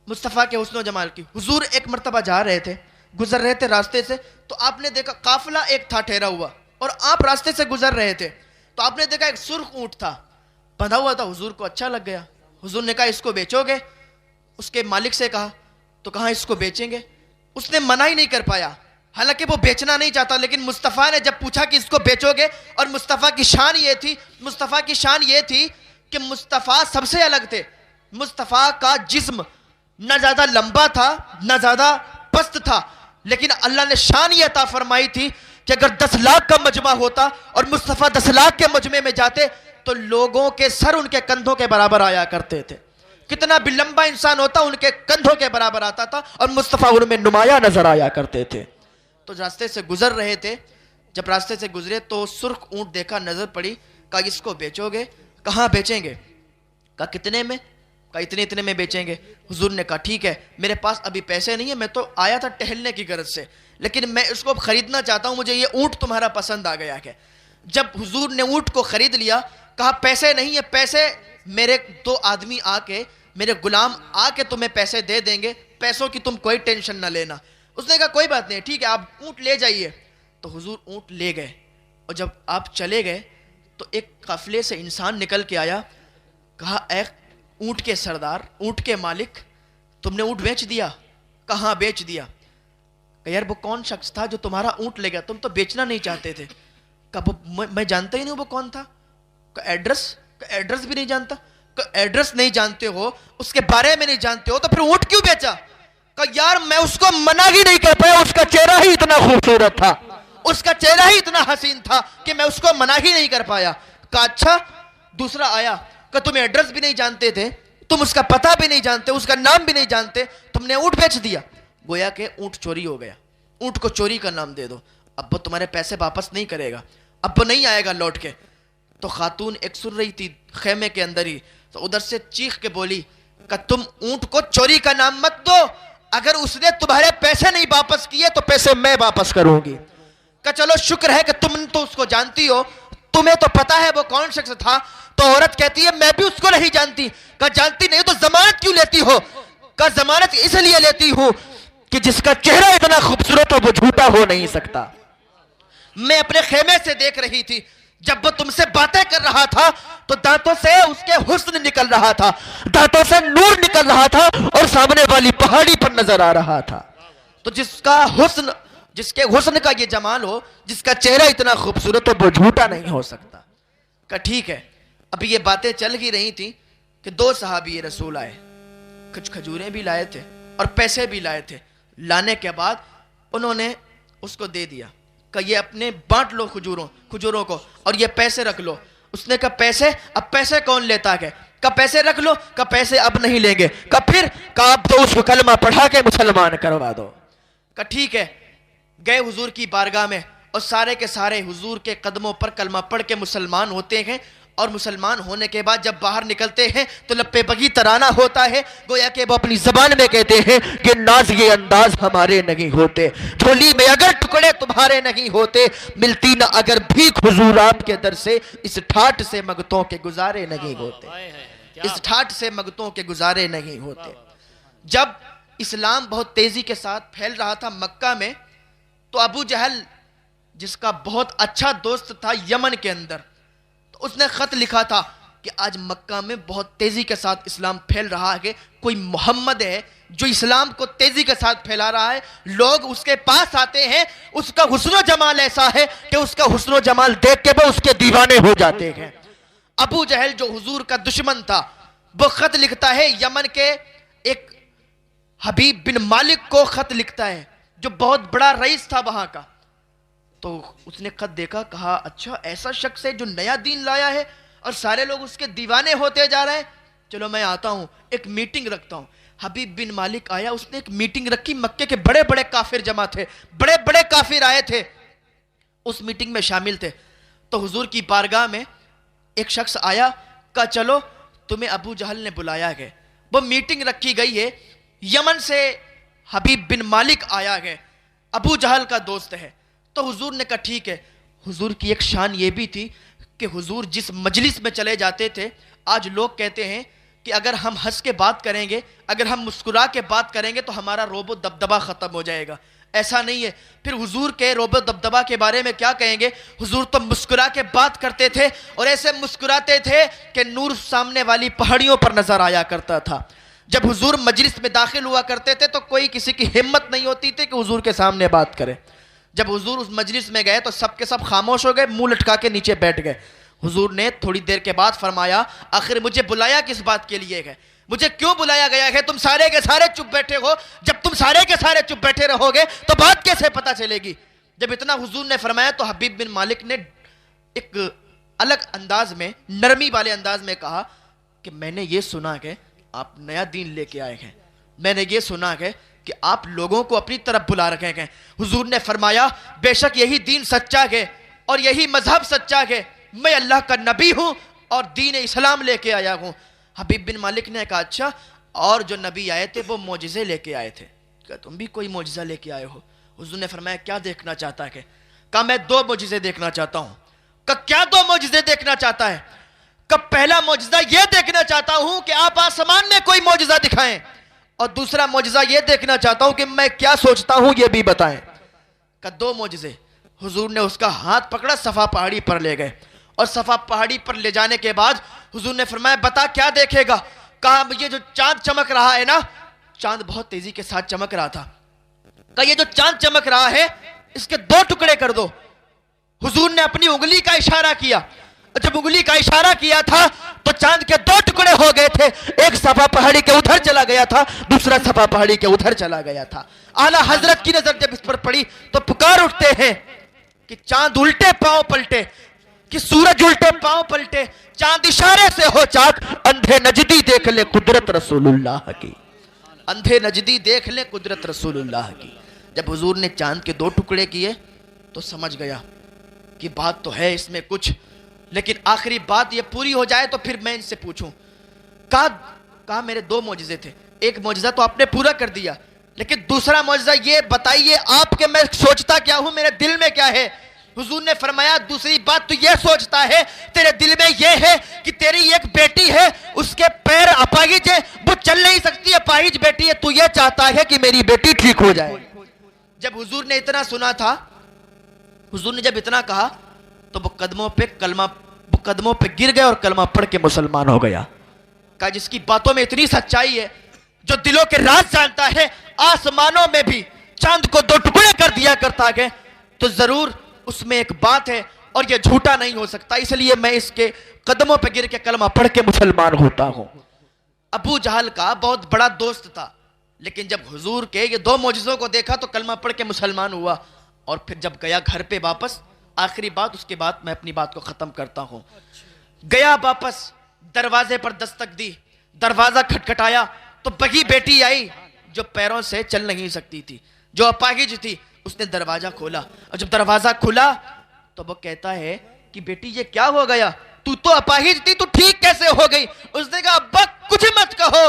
مصطفیٰ کے حسن و جمال کی۔ حضور ایک مرتبہ جا رہے تھے، گزر رہے تھے راستے سے، تو آپ نے دیکھا قافلہ ایک تھا ٹھہرا ہوا اور آپ راستے سے گزر رہے تھے تو آپ نے دیکھا ایک سرخ اونٹ تھا بندھا ہوا تھا۔ حضور کو اچھا لگ گیا، حضور نے کہا اس کو بیچو گے؟ اس کے مالک سے کہا تو کہا اس کو بیچیں گے۔ اس نے منع ہی نہیں کر پایا، حالانکہ وہ بیچنا نہیں چاہتا، لیکن مصطفیٰ نے جب پوچھا کہ اس کو بیچو گے، اور مصطفیٰ کی شان یہ تھی کہ مصطفیٰ سب سے الگ تھے۔ مصطفیٰ کا جسم نہ زیادہ لمبا تھا نہ زیادہ پست تھا، لیکن اللہ نے شان یہ عطا فرمائی تھی کہ اگر 10 لاکھ کا مجمع ہوتا اور مصطفیٰ 10 لاکھ کے مجمع میں جاتے تو لوگوں کے سر ان کے کندھوں کے برابر آیا کرتے تھے۔ کتنا بھی لمبا انسان ہوتا ان کے کندھوں کے برابر آتا تھا اور مصطفیٰ ان میں نمایاں نظر آیا کرتے تھے۔ تو راستے سے گزر رہے تھے، جب راستے سے گزرے تو سرخ اونٹ دیکھا، نظر پڑی، کہا اس کو بیچو گے؟ کہاں بیچیں گے؟ کہا کتنے میں؟ کہا اتنے میں بیچیں گے۔ حضور نے کہا ٹھیک ہے، میرے پاس ابھی پیسے نہیں ہیں، میں تو آیا تھا ٹہلنے کی غرض سے، لیکن میں اس کو خریدنا چاہتا ہوں، مجھے یہ اونٹ تمہارا پسند آ گیا ہے۔ جب حضور نے اونٹ کو خرید لیا، کہا پیسے نہیں ہے، پیسے میرے 2 آدمی آ کے، میرے غلام آ کے تمہیں پیسے دے دیں گے، پیسوں کی تم کوئی ٹینشن نہ لینا۔ اس نے کہا کوئی بات نہیں، ٹھیک ہے آپ اونٹ لے جائیے۔ تو حضور اونٹ لے گئے، اور جب آپ چلے گئے تو ایک قافلے سے انسان نکل کے آیا، کہا اے اونٹ کے سردار، اونٹ کے مالک، تم نے اونٹ بیچ دیا؟ کہاں بیچ دیا؟ کہ یار وہ کون شخص تھا جو تمہارا اونٹ لے گیا؟ تم تو بیچنا نہیں چاہتے تھے۔ کہ میں جانتا ہی نہیں وہ کون تھا۔ کہ ایڈریس بھی نہیں جانتا؟ کہ ایڈریس نہیں جانتے ہو، اس کے بارے میں نہیں جانتے ہو، تو پھر اونٹ کیوں بیچا؟ کہ یار میں اس کو منع ہی نہیں کر پایا، اس کا چہرہ ہی اتنا خوبصورت تھا، اس کا چہرہ ہی اتنا حسین تھا کہ میں اس کو منع ہی نہیں کر پایا۔ کہا اچھا۔ دوسرا آیا کہ تم ایڈریس بھی نہیں جانتے تھے، تم اس کا پتہ بھی نہیں جانتے، اس کا نام بھی نہیں جانتے، تم نے اونٹ بیچ دیا۔ گویا کہ اونٹ چوری ہو گیا، اونٹ کو چوری کا نام دے دو، اب وہ تمہارے پیسے واپس نہیں کرے گا، اب وہ نہیں آئے گا لوٹ کے۔ تو خاتون ایک سن رہی تھی خیمے کے اندر ہی، تو ادھر سے چیخ کے بولی کہ تم اونٹ کو چوری کا نام مت دو, اگر اس نے تمہارے پیسے نہیں واپس کیے تو پیسے میں واپس کروں گی. کہ چلو شکر ہے کہ تم تو اس کو جانتی ہو, تمہیں تو پتا ہے وہ کون شخص تھا. تو عورت کہتی ہے میں بھی اس کو نہیں جانتی. کہ جانتی نہیں تو ضمانت کیوں لیتی ہو؟ کہ ضمانت اس لیے لیتی ہوں کہ جس کا چہرہ اتنا خوبصورت ہو وہ جھوٹا ہو نہیں سکتا. میں اپنے خیمے سے دیکھ رہی تھی, جب وہ تم سے باتیں کر رہا تھا تو دانتوں سے اس کے حسن نکل رہا تھا, دانتوں سے نور نکل رہا تھا اور سامنے والی پہاڑی پر نظر آ رہا تھا. تو جس کے حسن کا یہ جمال ہو, جس کا چہرہ اتنا خوبصورت ہو, وہ جھوٹا نہیں ہو سکتا. کہ ٹھیک ہے. ابھی یہ باتیں چل ہی رہی تھی کہ دو صحابی رسول آئے, کچھ کھجوریں بھی لائے تھے اور پیسے بھی لائے تھے. لانے کے بعد انہوں نے اس کو دے دیا کہ یہ اپنے بانٹ لو کھجوروں کو اور یہ پیسے رکھ لو. اس نے کہا پیسے؟ اب پیسے کون لیتا ہے؟ کہ پیسے رکھ لو. کہ پیسے اب نہیں لیں گے. کہ پھر؟ کہ اب تو اس کو کلمہ پڑھا کے مسلمان کروا دو. کہ ٹھیک ہے. گئے حضور کی بارگاہ میں اور سارے کے سارے حضور کے قدموں پر کلمہ پڑھ کے مسلمان ہوتے ہیں. اور مسلمان ہونے کے بعد جب باہر نکلتے ہیں تو لپے بگی ترانہ ہوتا ہے, گویا کہ وہ اپنی زبان میں کہتے ہیں کہ ناز یہ انداز ہمارے نہیں ہوتے, جھولی میں اگر ٹکڑے تمہارے نہیں ہوتے, ملتی نہ اگر بھیک حضور آپ کے در سے, اس ٹھاٹ سے مگتوں کے گزارے نہیں ہوتے, اس ٹھاٹ سے مگتوں کے گزارے نہیں ہوتے. جب اسلام بہت تیزی کے ساتھ پھیل رہا تھا مکہ میں, تو ابو جہل جس کا بہت اچھا دوست تھا یمن کے اندر, تو اس نے خط لکھا تھا کہ آج مکہ میں بہت تیزی کے ساتھ اسلام پھیل رہا ہے, کوئی محمد ہے جو اسلام کو تیزی کے ساتھ پھیلا رہا ہے, لوگ اس کے پاس آتے ہیں, اس کا حسن و جمال ایسا ہے کہ اس کا حسن و جمال دیکھ کے وہ اس کے دیوانے ہو جاتے ہیں. ابو جہل جو حضور کا دشمن تھا وہ خط لکھتا ہے یمن کے ایک حبیب بن مالک کو خط لکھتا ہے جو بہت بڑا رئیس تھا وہاں کا. تو اس نے خط دیکھا, کہا اچھا ایسا شخص ہے جو نیا دین لایا ہے اور سارے لوگ اس کے دیوانے ہوتے جا رہے ہیں, چلو میں آتا ہوں ایک میٹنگ رکھتا ہوں. حبیب بن مالک آیا, اس نے ایک میٹنگ رکھی. مکے کے بڑے بڑے کافر جمع تھے, بڑے بڑے کافر آئے تھے, اس میٹنگ میں شامل تھے. تو حضور کی بارگاہ میں ایک شخص آیا, کہا چلو تمہیں ابو جہل نے بلایا ہے. وہ میٹنگ رکھی گئی ہے, یمن سے حبیب بن مالک آیا ہے, ابو جہل کا دوست ہے. تو حضور نے کہا ٹھیک ہے. حضور کی ایک شان یہ بھی تھی کہ حضور جس مجلس میں چلے جاتے تھے, آج لوگ کہتے ہیں کہ اگر ہم ہنس کے بات کریں گے, اگر ہم مسکرا کے بات کریں گے تو ہمارا روب و دبدبہ ختم ہو جائے گا. ایسا نہیں ہے. پھر حضور کے روب و دبدبہ کے بارے میں کیا کہیں گے؟ حضور تو مسکرا کے بات کرتے تھے اور ایسے مسکراتے تھے کہ نور سامنے والی پہاڑیوں پر نظر آیا کرتا تھا. جب حضور مجلس میں داخل ہوا کرتے تھے تو کوئی کسی کی ہمت نہیں ہوتی تھی کہ حضور کے سامنے بات کرے. جب حضور اس مجلس میں گئے تو سب کے سب خاموش ہو گئے, منہ لٹکا کے نیچے بیٹھ گئے. حضور نے تھوڑی دیر کے بعد فرمایا, آخر مجھے بلایا کس بات کے لیے ہے؟ مجھے کیوں بلایا گیا ہے؟ تم سارے کے سارے چپ بیٹھے ہو. جب تم سارے کے سارے چپ بیٹھے رہو گے تو بات کیسے پتہ چلے گی؟ جب اتنا حضور نے فرمایا تو حبیب بن مالک نے ایک الگ انداز میں, نرمی والے انداز میں کہا کہ میں نے یہ سنا کہ آپ نیا دین لے کے آئے ہیں, میں نے یہ سنا ہے کہ آپ لوگوں کو اپنی طرف بلا رکھے ہیں. حضور نے فرمایا بے شک یہی دین سچا ہے اور یہی مذہب سچا ہے, میں اللہ کا نبی ہوں اور دین اسلام لے کے آیا ہوں. حبیب بن مالک نے کہا اچھا, اور جو نبی آئے تھے وہ معجزے لے کے آئے تھے, کہ تم بھی کوئی معجزہ لے کے آئے ہو؟ حضور نے فرمایا کیا دیکھنا چاہتا ہے؟ کہا میں 2 معجزے دیکھنا چاہتا ہوں. کہا کیا 2 معجزے دیکھنا چاہتا ہے؟ کہا پہلا معجزہ یہ دیکھنا چاہتا ہوں کہ آپ آسمان میں کوئی معجزہ دکھائیں, اور دوسرا معجزہ یہ دیکھنا چاہتا ہوں کہ میں کیا سوچتا ہوں یہ بھی بتائیں. کہ 2 معجزے. حضور نے اس کا ہاتھ پکڑا, صفا پہاڑی پر لے گئے, اور صفا پہاڑی پر لے جانے کے بعد حضور نے فرمایا بتا کیا دیکھے گا؟ کہا یہ جو چاند چمک رہا ہے نا, چاند بہت تیزی کے ساتھ چمک رہا تھا. کہا یہ جو چاند چمک رہا ہے اس کے 2 ٹکڑے کر دو. حضور نے اپنی انگلی کا اشارہ کیا, جب انگلی کا اشارہ کیا تھا تو چاند کے 2 ٹکڑے ہو گئے تھے, ایک صفا پہاڑی کے ادھر چلا گیا تھا, دوسرا صفا پہاڑی کے ادھر چلا گیا تھا. اعلیٰ حضرت کی نظر جب اس پر پڑی تو پکار اٹھتے ہیں کہ چاند الٹے پاؤں پلٹے, کہ سورج الٹے پاؤں پلٹے, چاند اشارے سے ہو چاک, اندھے نجدی دیکھ لے قدرت رسول اللہ کی, اندھے نجدی دیکھ لے قدرت رسول اللہ کی. جب حضور نے چاند کے 2 ٹکڑے کیے تو سمجھ گیا کہ بات تو ہے اس میں کچھ, لیکن آخری بات یہ پوری ہو جائے تو پھر میں ان سے پوچھوں. کہا میرے 2 معجزے تھے، ایک معجزہ تو آپ نے پورا کر دیا، لیکن دوسرا معجزہ یہ بتائیے آپ کہ میں سوچتا کیا ہوں، میرے دل میں کیا ہے؟ حضور نے فرمایا دوسری بات تو یہ سوچتا ہے، تیرے دل میں یہ ہے کہ تیری ایک بیٹی ہے، اس کے پیر اپاہج ہے، وہ چل نہیں سکتی، اپاہج بیٹی ہے، تو یہ چاہتا ہے کہ میری بیٹی ٹھیک ہو جائے۔ جب حضور نے اتنا سنا تھا، حضور نے جب اتنا کہا تو وہ قدموں پہ گر گئے اور کلمہ پڑھ کے مسلمان ہو گیا۔ کہا جس کی باتوں میں اتنی سچائی ہے، جو دلوں کے راز جانتا ہے، آسمانوں میں بھی چاند کو 2 ٹکڑے کر دیا کرتا ہے، تو ضرور اس میں ایک بات ہے اور یہ جھوٹا نہیں ہو سکتا، اس لیے میں اس کے قدموں پہ گر کے کلمہ پڑھ کے مسلمان ہوتا ہوں۔ ابو جہل کا بہت بڑا دوست تھا، لیکن جب حضور کے یہ 2 معجزوں کو دیکھا تو کلمہ پڑھ کے مسلمان ہوا، اور پھر جب گیا گھر پہ واپس، آخری بات اس کے بعد میں اپنی بات کو ختم کرتا ہوں، گیا واپس، دروازے پر دستک دی، دروازہ کھٹکھٹایا تو بگی بیٹی آئی جو پیروں سے چل نہیں سکتی تھی، جو اپاہج تھی، اس نے دروازہ کھولا، اور جب دروازہ کھلا تو وہ کہتا ہے کہ بیٹی یہ کیا ہو گیا، تو اپاہج تھی، تو ٹھیک کیسے ہو گئی؟ اس نے کہا ابا کچھ مت کہو،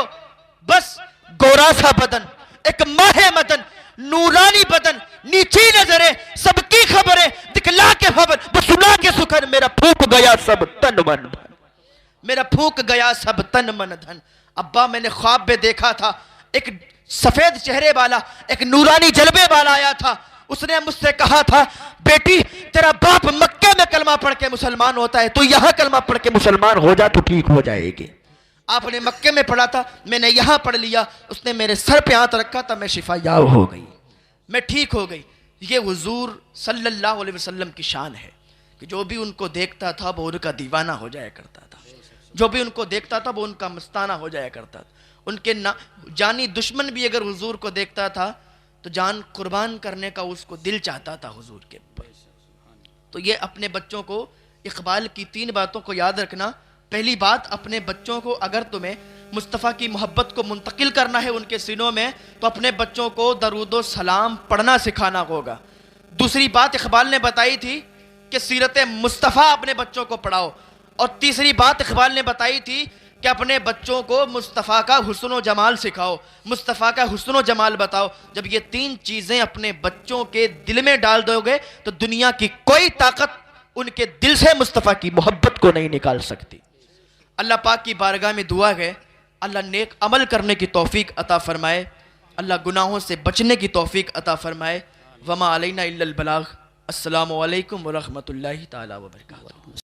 بس گورا سا بدن، ایک ماہ مدن، نورانی بدن، نیچی نظریں، سب کی خبریں دکھلا کے خبر، وہ سنا کے سکھر، میرا پھونک گیا سب تن من دھن، میرا پھونک گیا سب تن من دھن۔ ابا میں نے خواب میں دیکھا تھا، ایک سفید چہرے والا، ایک نورانی جلوے والا آیا تھا، اس نے مجھ سے کہا تھا بیٹی تیرا باپ مکے میں کلمہ پڑھ کے مسلمان ہوتا ہے، تو یہاں کلمہ پڑھ کے مسلمان ہو جا تو ٹھیک ہو جائے گی۔ آپ نے مکے میں پڑھا تھا، میں نے یہاں پڑھ لیا، اس نے میرے سر پہ ہاتھ رکھا تھا، میں شفا یاب ہو گئی، میں ٹھیک ہو گئی۔ یہ حضور صلی اللہ علیہ وسلم کی شان ہے کہ جو بھی ان کو دیکھتا تھا وہ ان کا دیوانہ ہو جایا کرتا تھا، جو بھی ان کو دیکھتا تھا وہ ان کا مستانہ ہو جایا کرتا تھا۔ ان کے جانی دشمن بھی اگر حضور کو دیکھتا تھا تو جان قربان کرنے کا اس کو دل چاہتا تھا حضور کے اوپر۔ تو یہ اپنے بچوں کو اقبال کی 3 باتوں کو یاد رکھنا۔ پہلی بات، اپنے بچوں کو اگر تمہیں مصطفیٰ کی محبت کو منتقل کرنا ہے ان کے سینوں میں، تو اپنے بچوں کو درود و سلام پڑھنا سکھانا ہوگا۔ دوسری بات اقبال نے بتائی تھی کہ سیرت مصطفیٰ اپنے بچوں کو پڑھاؤ، اور تیسری بات اقبال نے بتائی تھی کہ اپنے بچوں کو مصطفیٰ کا حسن و جمال سکھاؤ، مصطفیٰ کا حسن و جمال بتاؤ۔ جب یہ 3 چیزیں اپنے بچوں کے دل میں ڈال دو گے تو دنیا کی کوئی طاقت ان کے دل سے مصطفیٰ کی محبت کو نہیں نکال سکتی۔ اللہ پاک کی بارگاہ میں دعا ہے اللہ نیک عمل کرنے کی توفیق عطا فرمائے، اللہ گناہوں سے بچنے کی توفیق عطا فرمائے۔ وما علینا الا البلاغ۔ السلام علیکم ورحمۃ اللہ تعالی وبرکاتہ۔